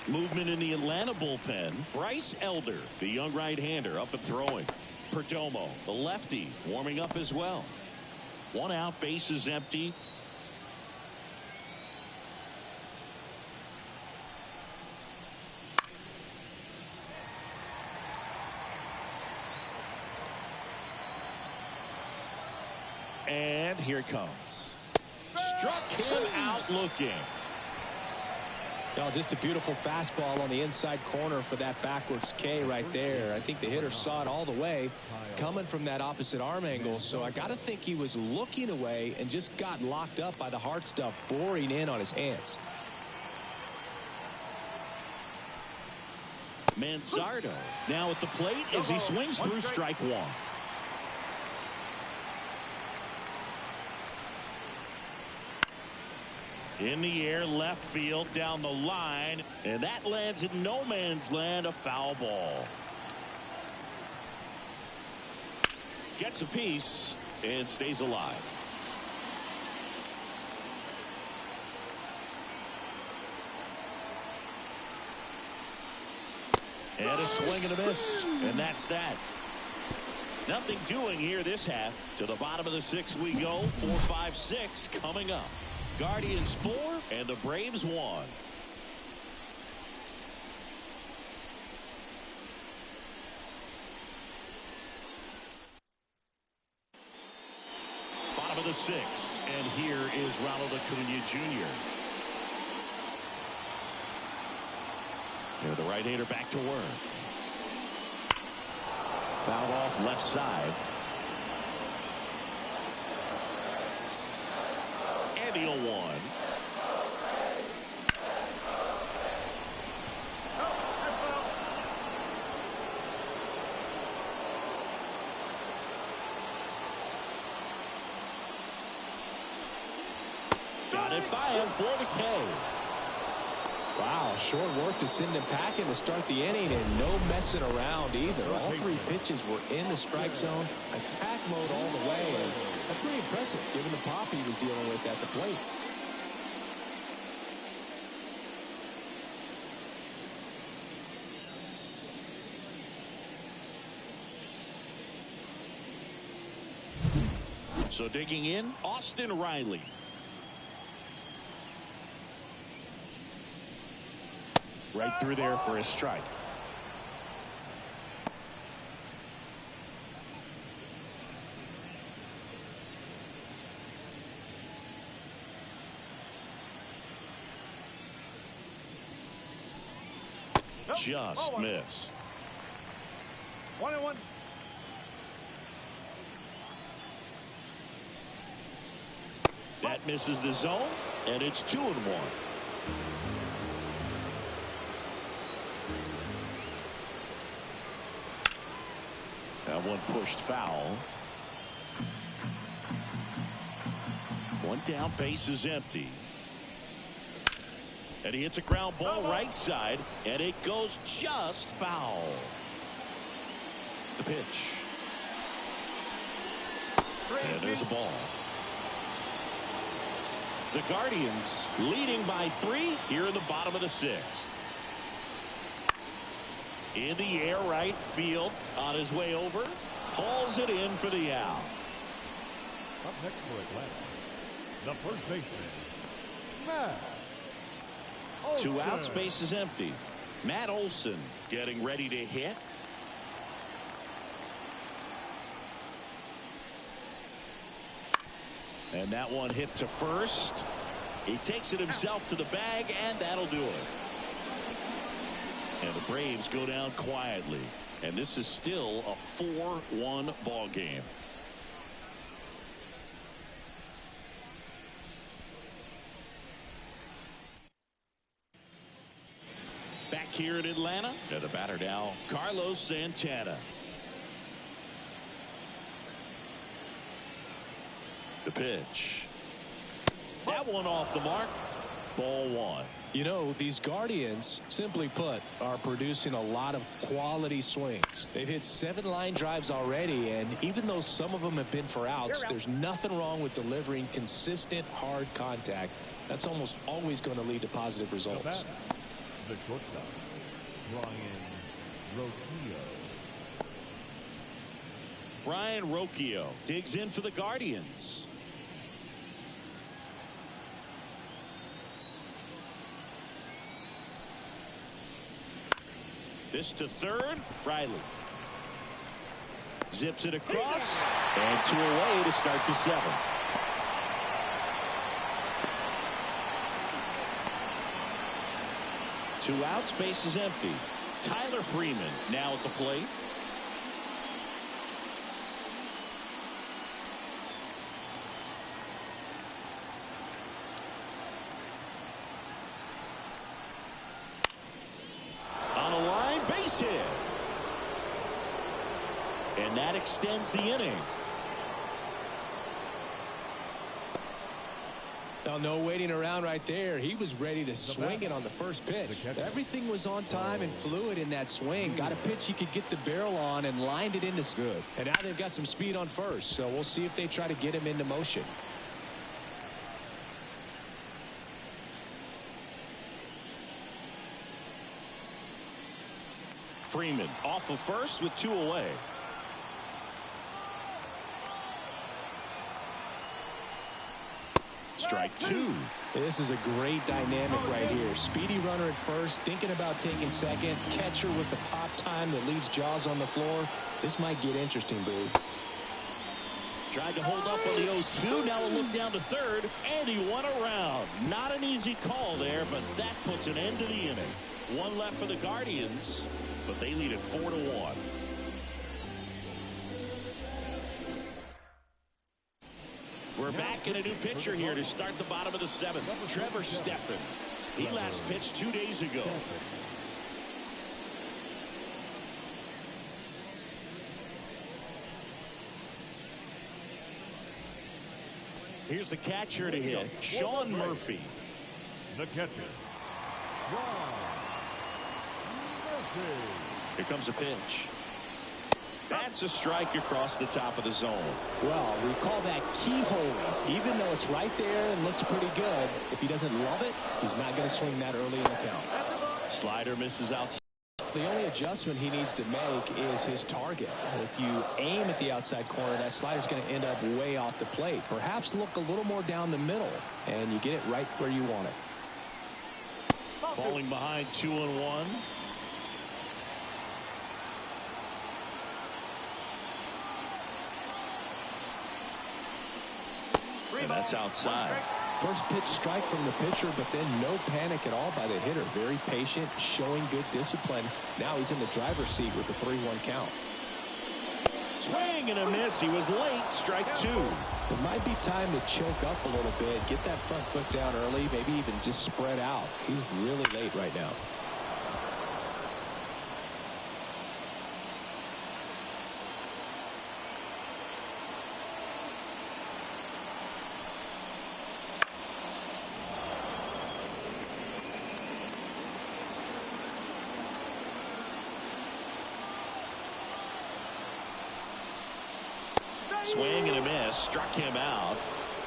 S1: Movement in the Atlanta bullpen. Bryce Elder, the young right-hander, up and throwing. Perdomo, the lefty, warming up as well. One out, base is empty. And here it comes. Struck him out looking.
S2: No, just a beautiful fastball on the inside corner for that backwards K right there. I think the hitter saw it all the way coming from that opposite arm angle. So I got to think he was looking away and just got locked up by the hard stuff boring in on his hands.
S1: Manzardo now at the plate as he swings through strike one. In the air, left field, down the line, and that lands in no man's land, a foul ball. Gets a piece and stays alive. And a swing and a miss, and that's that. Nothing doing here this half. To the bottom of the sixth we go. 4-5-6 coming up. Guardians 4 and the Braves 1. Bottom of the sixth, and here is Ronald Acuna Jr. Here the right-hander back to work. Fouled off left side. And the 0-1. Got it by him for the K.
S2: Wow, short work to send him packing to start the inning, and no messing around either. All three pitches were in the strike zone, attack mode all the way, and that's pretty impressive given the pop he was dealing with at the plate.
S1: So digging in, Austin Riley. Right through there for a strike. Just missed.
S3: 1-1.
S1: That misses the zone, and it's 2-1. That one pushed foul. One down, base is empty. And he hits a ground ball right side, and it goes just foul. The pitch. And there's a ball. The Guardians leading by 3 here in the bottom of the sixth. In the air, right field, on his way over, hauls it in for the out.
S3: Up next for Atlanta, The first baseman, Matt Olson.
S1: 2 outs, base is empty. Matt Olson getting ready to hit. And that one hit to first. He takes it himself to the bag, and that'll do it. And the Braves go down quietly. And this is still a 4-1 ball game. Back here in Atlanta, and the batter now, Carlos Santana. The pitch. That one off the mark. Ball 1.
S2: You know, these Guardians, simply put, are producing a lot of quality swings. They've hit 7 line drives already, and even though some of them have been for outs, there's nothing wrong with delivering consistent, hard contact. That's almost always going to lead to positive results.
S3: The shortstop, Ryan Rocchio.
S1: Ryan Rocchio digs in for the Guardians. This to third. Riley zips it across, and 2 away to start the 7th. Two outs, base is empty. Tyler Freeman now at the plate. On a line, base hit. And that extends the inning.
S2: No waiting around right there. He was ready to swing it on the first pitch. Everything was on time and fluid in that swing. Got a pitch he could get the barrel on and lined it into good. And now they've got some speed on first, so we'll see if they try to get him into motion.
S1: Freeman off of first with 2 away. Strike 2.
S2: This is a great dynamic right here. Speedy runner at first, thinking about taking second. Catcher with the pop time that leaves Jaws on the floor. This might get interesting, Boo.
S1: Tried to hold up on the 0-2. Now a look down to third, and he won around. Not an easy call there, but that puts an end to the inning. 1 left for the Guardians, but they lead it 4-1. We're back in a new pitcher here to start the bottom of the 7th. Trevor Stephan. He last pitched 2 days ago. Here's the catcher to hit, Sean Murphy.
S3: The catcher, Sean Murphy.
S1: Here comes a pitch. That's a strike across the top of the zone.
S2: Well, we call that keyhole. Even though it's right there and looks pretty good, if he doesn't love it, he's not going to swing that early in the count.
S1: Slider misses outside.
S2: The only adjustment he needs to make is his target. If you aim at the outside corner, that slider's going to end up way off the plate. Perhaps look a little more down the middle, and you get it right where you want it.
S1: Falling behind 2-1. And that's outside.
S2: First pitch strike from the pitcher, but then no panic at all by the hitter. Very patient, showing good discipline. Now he's in the driver's seat with the 3-1 count.
S1: Swing and a miss. He was late. Strike 2.
S2: It might be time to choke up a little bit, get that front foot down early, maybe even just spread out. He's really late right now.
S1: Swing and a miss. Struck him out.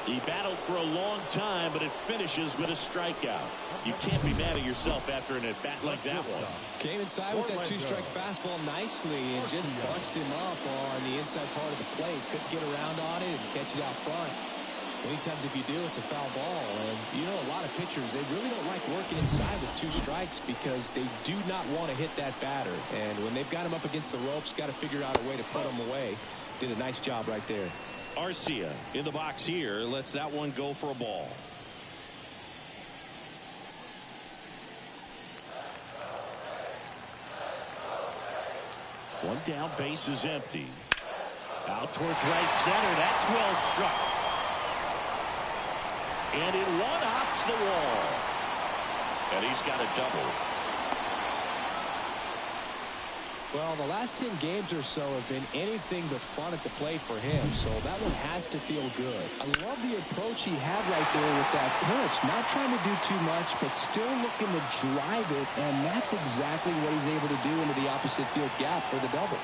S1: He battled for a long time, but it finishes with a strikeout. You can't be mad at yourself after an at-bat like that one.
S2: Came inside with that 2-strike fastball nicely and just bunched him up on the inside part of the plate. Couldn't get around on it and catch it out front. Many times if you do, it's a foul ball. And you know, a lot of pitchers, they really don't like working inside with 2 strikes because they do not want to hit that batter. And when they've got him up against the ropes, got to figure out a way to put him away. Did a nice job right there.
S1: Arcia in the box here lets that one go for a ball. One down, base is empty. Out towards right center. That's well struck. And it one-hops the wall. And he's got a double.
S2: Well, the last 10 games or so have been anything but fun at the plate for him, so that one has to feel good. I love the approach he had right there with that pitch. Not trying to do too much, but still looking to drive it, and that's exactly what he's able to do into the opposite field gap for the double.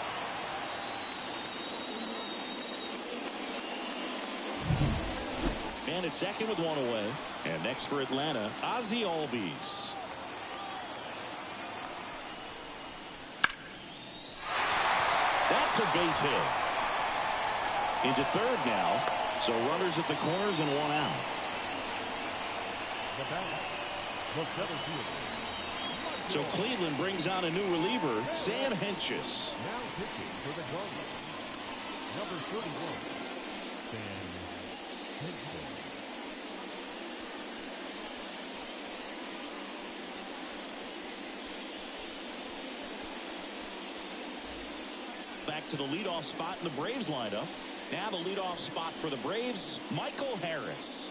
S1: And it's second with one away. And next for Atlanta, Ozzie Albies. That's a base hit. Into third now. So runners at the corners and one out.
S3: The center fielder.
S1: So Cleveland brings on a new reliever, Sam Hentges.
S3: Now pitching for the Cardinals. Number 31, Sam Hentges.
S1: Back to the leadoff spot in the Braves lineup. Now the leadoff spot for the Braves, Michael Harris.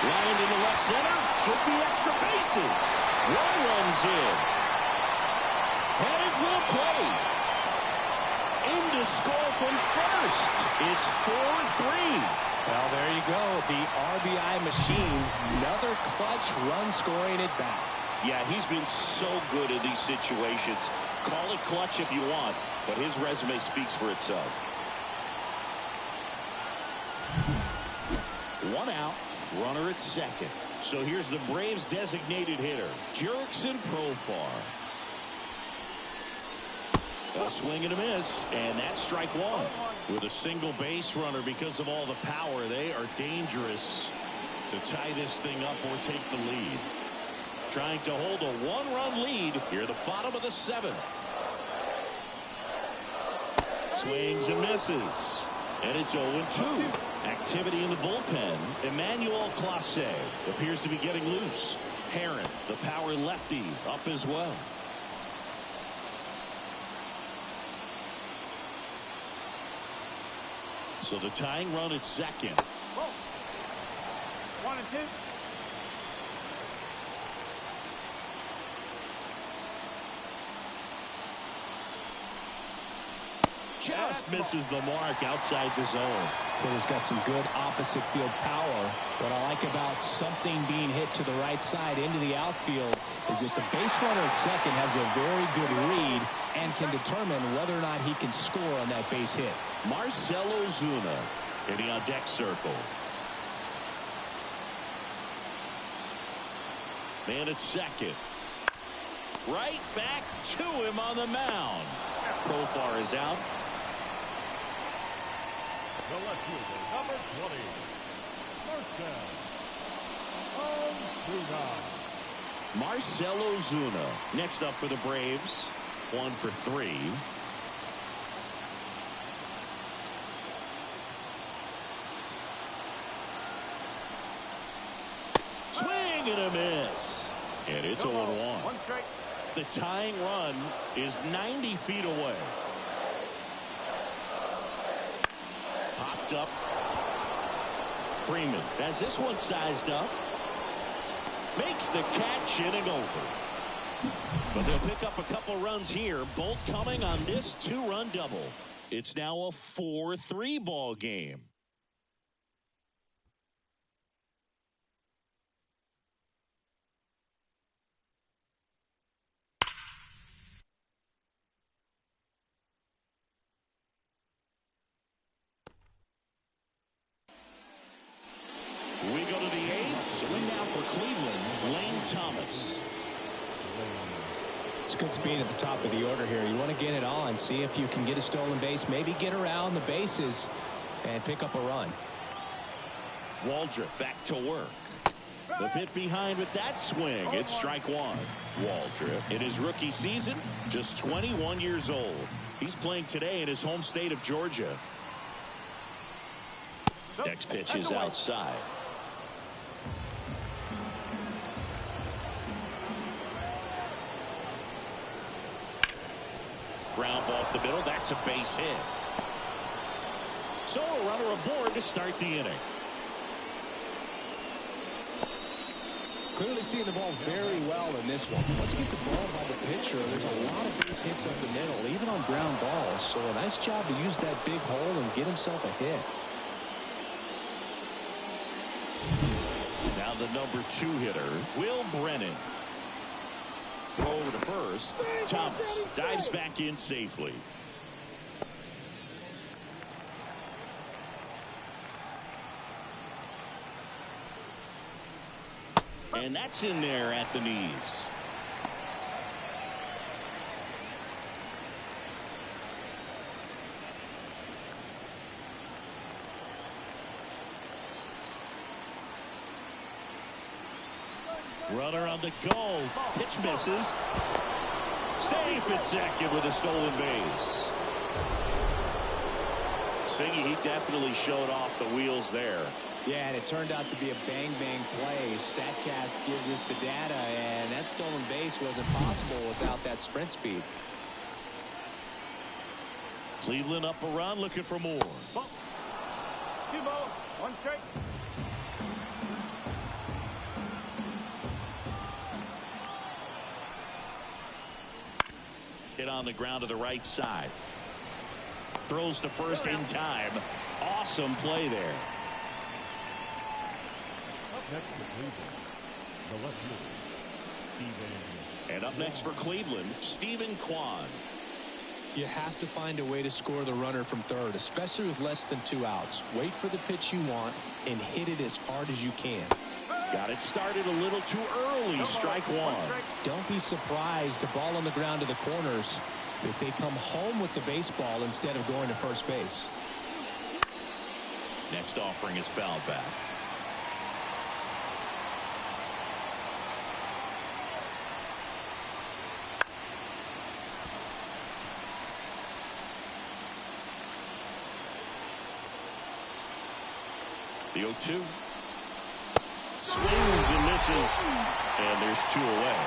S1: Lined in the left center. Should be extra bases. One runs in. Headed for the plate. In to score from first. It's 4-3.
S2: Well, there you go. The RBI machine. Another clutch run scoring at bat.
S1: Yeah, he's been so good in these situations. Call it clutch if you want, but his resume speaks for itself. One out, runner at second. So here's the Braves designated hitter, Jurickson Profar. A swing and a miss, and that's strike one. With a single base runner, because of all the power, they are dangerous to tie this thing up or take the lead. Trying to hold a one-run lead here at the bottom of the seventh. Swings and misses. And it's 0-2. Activity in the bullpen. Emmanuel Clase appears to be getting loose. Herron, the power lefty, up as well. So the tying run at second.
S3: 1-2.
S1: Just misses the mark outside the zone.
S2: Hitter's got some good opposite field power. What I like about something being hit to the right side into the outfield is that the base runner at second has a very good read and can determine whether or not he can score on that base hit.
S1: Marcell Ozuna in the on-deck circle. Man at second. Right back to him on the mound. Profar is out.
S3: The left fielder, number 20, Marcell Ozuna.
S1: Marcell Ozuna next up for the Braves. 1 for 3. Swing and a miss. And it's 0-1.
S3: One strike.
S1: The tying run is 90 feet away. Popped up. Freeman has this one sized up. Makes the catch, inning over. But they'll pick up a couple runs here, both coming on this 2-run double. It's now a 4-3 ball game.
S2: That's good speed at the top of the order here. You want to get it on, see if you can get a stolen base, maybe get around the bases and pick up a run.
S1: Waldrop back to work. The bit behind with that swing. It's strike one. Waldrop in his rookie season, just 21 years old. He's playing today in his home state of Georgia. Next pitch is outside. Ground ball up the middle. That's a base hit. So a runner aboard to start the inning.
S2: Clearly seeing the ball very well in this one. Once you get the ball by the pitcher, there's a lot of base hits up the middle, even on ground balls. So a nice job to use that big hole and get himself a hit.
S1: Now the number 2 hitter, Will Brennan. Throw over to first. Thomas dives back in safely. And that's in there at the knees. Runner on the go. Pitch misses. Safe at second with a stolen base. Singy, he definitely showed off the wheels there.
S2: Yeah, and it turned out to be a bang-bang play. StatCast gives us the data, and that stolen base wasn't possible without that sprint speed.
S1: Cleveland up a run, looking for more.
S3: Ball. 2 balls, 1 strike.
S1: Hit on the ground to the right side. Throws to first in time. Awesome play there.
S3: Next for Cleveland, the left fielder, Steven.
S1: And up next for Cleveland, Stephen Kwan.
S2: You have to find a way to score the runner from third, especially with less than 2 outs. Wait for the pitch you want and hit it as hard as you can.
S1: Got it started a little too early. Strike one.
S2: Don't be surprised to ball on the ground to the corners if they come home with the baseball instead of going to first base.
S1: Next offering is fouled back. The 0-2. Swings and misses. And there's 2 away.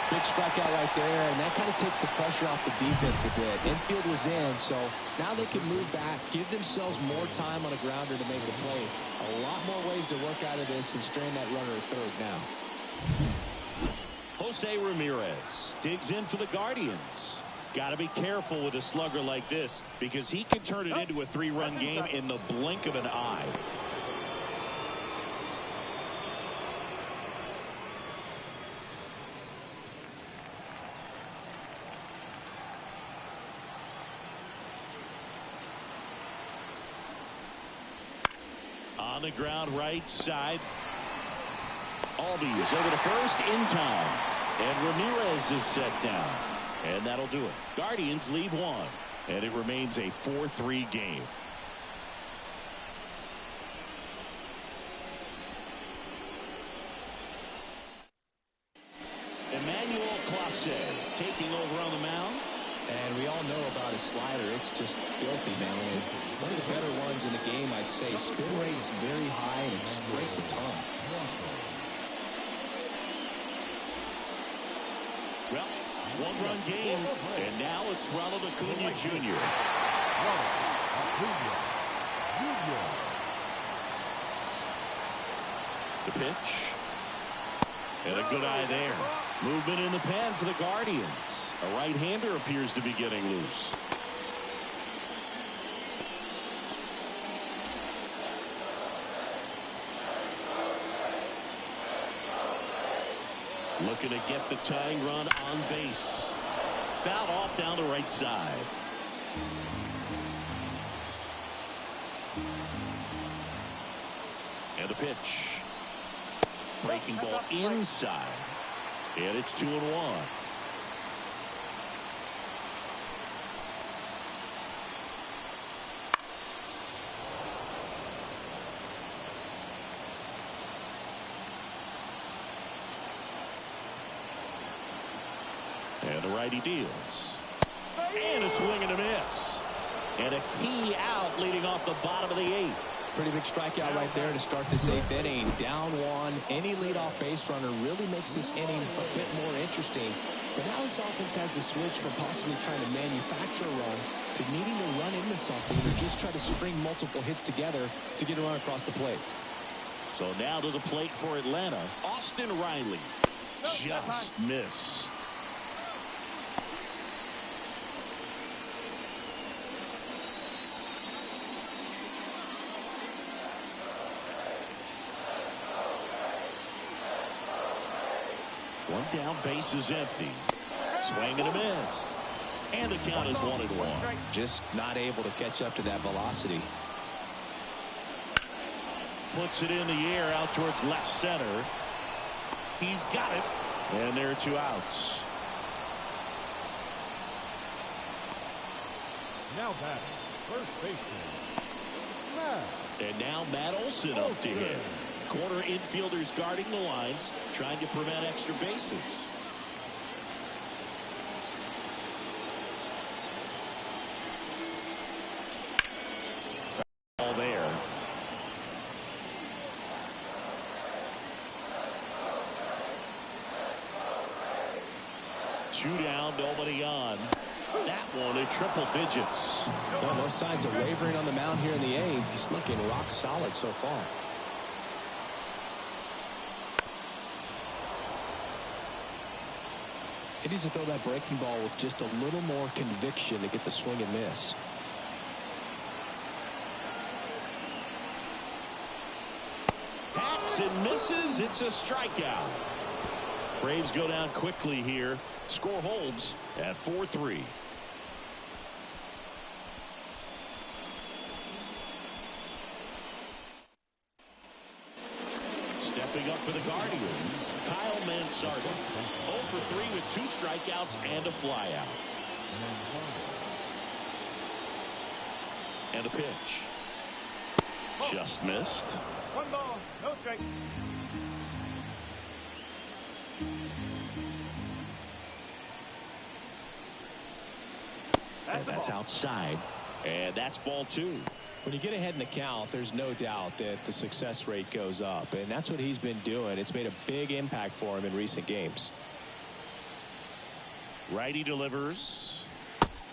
S2: Big strikeout right there, and that kind of takes the pressure off the defense a bit. Infield was in, so now they can move back, give themselves more time on a grounder to make a play. A lot more ways to work out of this and strain that runner at third now.
S1: Jose Ramirez digs in for the Guardians. Got to be careful with a slugger like this because he can turn it into a 3-run game in the blink of an eye. On the ground right side. Albies over to first in time. And Ramirez is set down. And that'll do it. Guardians lead 1. And it remains a 4-3 game. Emmanuel Clase taking over on the mound.
S2: And we all know about his slider. It's just filthy, man. One of the better ones in the game, I'd say. Spin rate is very high, and it just breaks a ton.
S1: Well, 1-run game, and now it's Ronald Acuna Jr. The pitch. And a good eye there. Movement in the pen for the Guardians. A right-hander appears to be getting loose. Looking to get the tying run on base. Fouled off down the right side. And the pitch. Breaking ball inside. And it's 2-1. And the righty deals. And a swing and a miss. And a key out leading off the bottom of the 8th.
S2: Pretty big strikeout right there to start this 8th inning. Down 1. Any leadoff base runner really makes this inning a bit more interesting. But now this offense has to switch from possibly trying to manufacture a run to needing to run into something or just try to string multiple hits together to get a run across the plate.
S1: So now to the plate for Atlanta, Austin Riley. Just missed. One down, base is empty. Swing and a miss. And the count is 1-1.
S2: Just not able to catch up to that velocity.
S1: Puts it in the air out towards left center. He's got it. And there are 2 outs.
S3: Now batting, first baseman, Matt.
S1: And now Matt Olson up to hit. Corner infielders guarding the lines, trying to prevent extra bases. Foul there. Two down, nobody on. That one in triple digits.
S2: No signs of wavering on the mound here in the 8th. He's looking rock solid so far. He needs to throw that breaking ball with just a little more conviction to get the swing and miss.
S1: Hacks and misses. It's a strikeout. Braves go down quickly here. Score holds at 4-3. Stepping up for the Guardians, Kyle Manzardo. 0 for 3 with 2 strikeouts and a flyout. And a pitch. Just missed.
S3: 1 ball, no strike.
S1: And that's outside. And that's ball 2.
S2: When you get ahead in the count, there's no doubt that the success rate goes up, and that's what he's been doing. It's made a big impact for him in recent games.
S1: Righty delivers.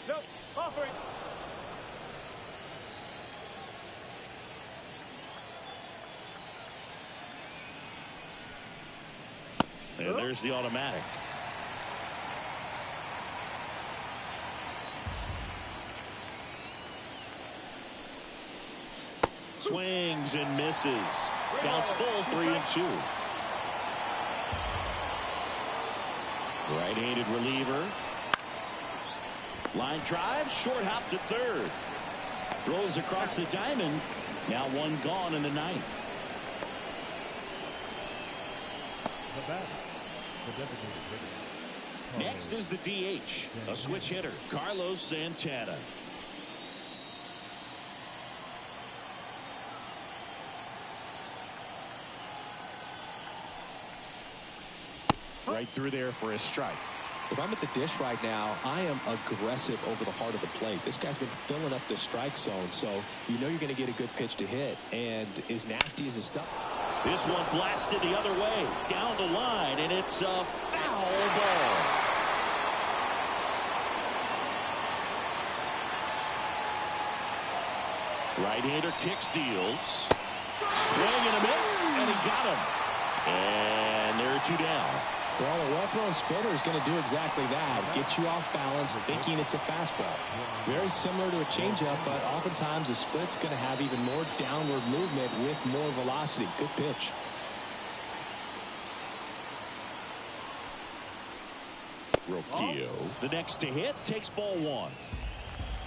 S3: Nope, offering.
S1: And there's the automatic. Swings and misses. Counts full, 3-2. Right-handed reliever. Line drive, short hop to third. Throws across the diamond. Now 1 gone in the 9th.
S3: The batter, the designated hitter.
S1: Next is the DH, a switch hitter, Carlos Santana. Right through there for a strike.
S2: If I'm at the dish right now, I am aggressive over the heart of the plate. This guy's been filling up the strike zone, so you know you're going to get a good pitch to hit. And as nasty as his stuff.
S1: This one blasted the other way, down the line, and it's a foul ball. Right-hander kicks, deals. Swing and a miss, and he got him. And there are 2 down.
S2: Well, a well-thrown splitter is going to do exactly that. Get you off balance, thinking it's a fastball. Very similar to a changeup, but oftentimes a split's going to have even more downward movement with more velocity. Good pitch.
S1: Rocchio, the next to hit, takes ball 1.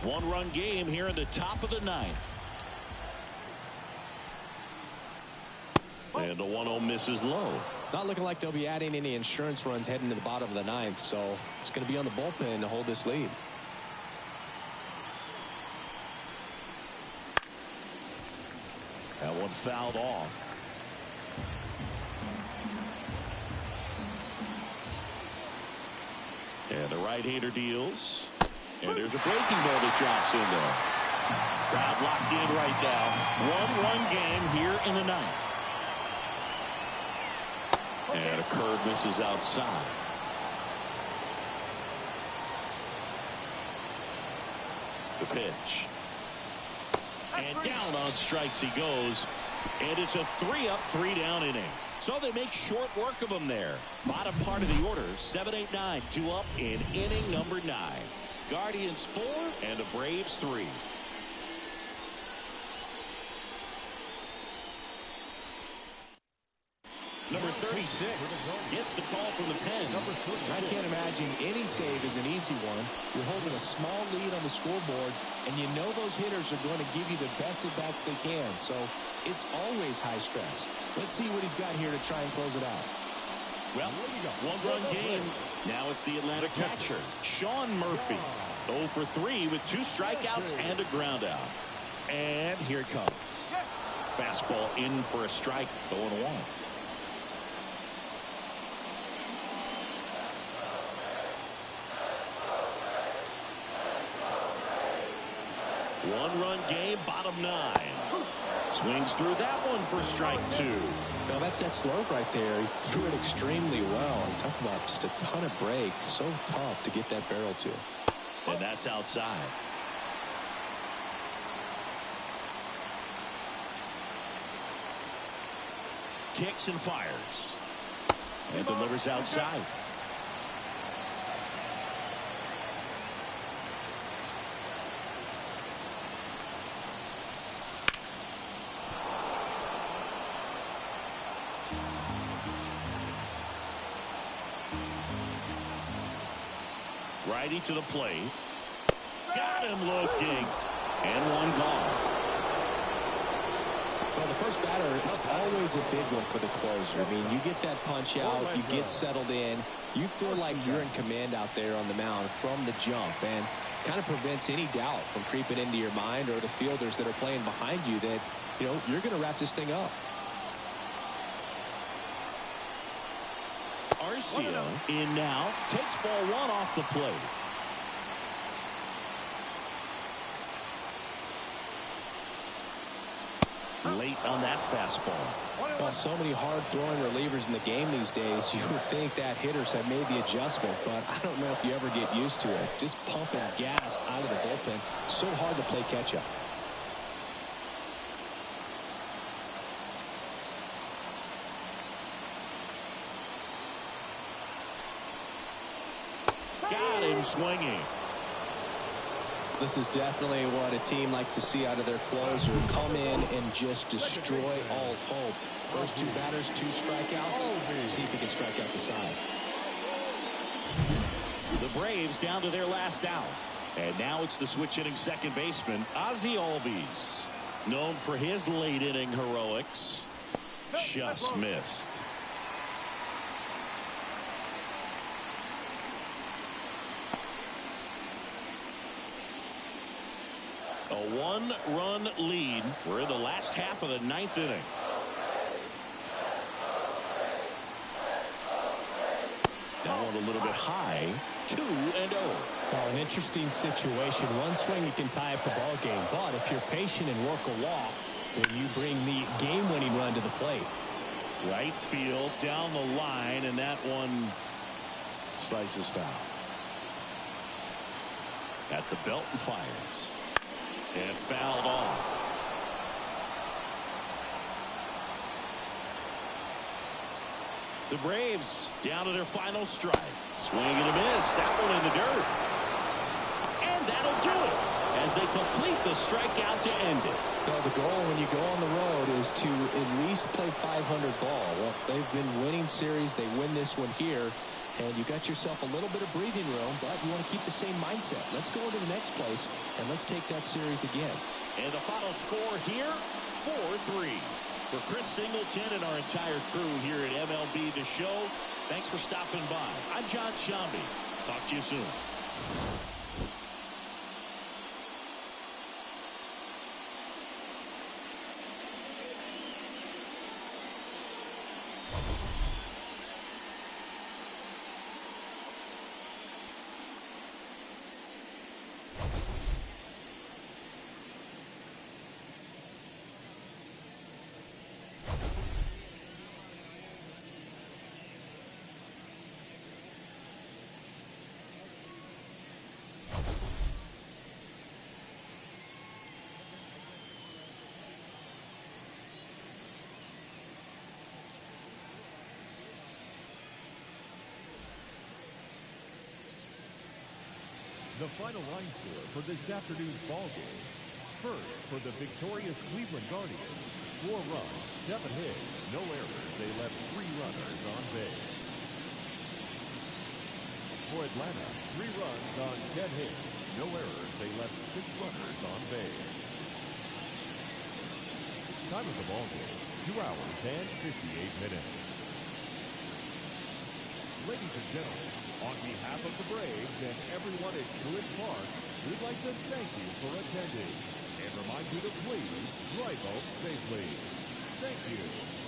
S1: 1-run game here in the top of the 9th. And the 1-0 misses low.
S2: Not looking like they'll be adding any insurance runs heading to the bottom of the 9th, so it's going to be on the bullpen to hold this lead.
S1: That one fouled off. And the right-hander deals. And there's a breaking ball that drops in there. Crowd locked in right now. 1-1 game here in the ninth. And a curve misses outside. The pitch. And down on strikes he goes. And it's a 3-up, 3-down inning. So they make short work of him there. Bottom part of the order, 7-8-9, 2 up in inning number 9. Guardians 4 and the Braves 3. Number 36 gets the call from the pen.
S2: I can't imagine any save is an easy one. You're holding a small lead on the scoreboard, and you know those hitters are going to give you the best at-bats they can. So it's always high stress. Let's see what he's got here to try and close it out.
S1: Well, one-run game. Now it's the Atlanta catcher, Sean Murphy. 0 for 3 with 2 strikeouts and a ground out. And here it comes. Fastball in for a strike, 0-1. One-run game, bottom 9. Swings through that one for strike 2.
S2: Now that's that slurve right there. He threw it extremely well. I'm talking about just a ton of breaks. So tough to get that barrel to.
S1: And that's outside. Kicks and fires. And delivers outside. Righty to the plate. Got him looking. And one gone.
S2: Well, the first batter, it's always a big one for the closer. I mean, you get that punch out, you get settled in, you feel like you're in command out there on the mound from the jump, and kind of prevents any doubt from creeping into your mind or the fielders that are playing behind you that, you know, you're going to wrap this thing up.
S1: Arcia in now, takes ball 1 off the plate. Late on that fastball.
S2: Well, so many hard-throwing relievers in the game these days, you would think that hitters have made the adjustment, but I don't know if you ever get used to it. Just pumping gas out of the bullpen, so hard to play catch-up.
S1: Got him swinging.
S2: This is definitely what a team likes to see out of their closer. Come in and just destroy all hope. First 2 batters, 2 strikeouts. See if he can strike out the side.
S1: The Braves down to their last out. And now it's the switch-hitting second baseman, Ozzie Albies. Known for his late-inning heroics. Just missed. A 1-run lead. We're in the last half of the 9th inning. That one a little bit high. 2-0.
S4: Well, an interesting situation. One swing you can tie up the ball game, but if you're patient and work a walk, then you bring the game-winning run to the plate.
S1: Right field down the line, and that one slices foul. At the belt and fires. And fouled off. The Braves down to their final strike. Swing and a miss. That one in the dirt. And that'll do it as they complete the strikeout to end it.
S2: Well, the goal when you go on the road is to at least play 500 ball. Well, they've been winning series. They win this one here. And you got yourself a little bit of breathing room, but you want to keep the same mindset. Let's go into the next place, and let's take that series again.
S1: And the final score here, 4-3. For Chris Singleton and our entire crew here at MLB The Show, thanks for stopping by. I'm John Shambi. Talk to you soon.
S3: The final line score for this afternoon's ball game. First, for the victorious Cleveland Guardians, 4 runs, 7 hits, no errors. They left 3 runners on base. For Atlanta, 3 runs on 10 hits, no errors. They left 6 runners on base. Time of the ball game, 2 hours and 58 minutes. Ladies and gentlemen, on behalf of the Braves and everyone at Truist Park, we'd like to thank you for attending and remind you to please drive home safely. Thank you.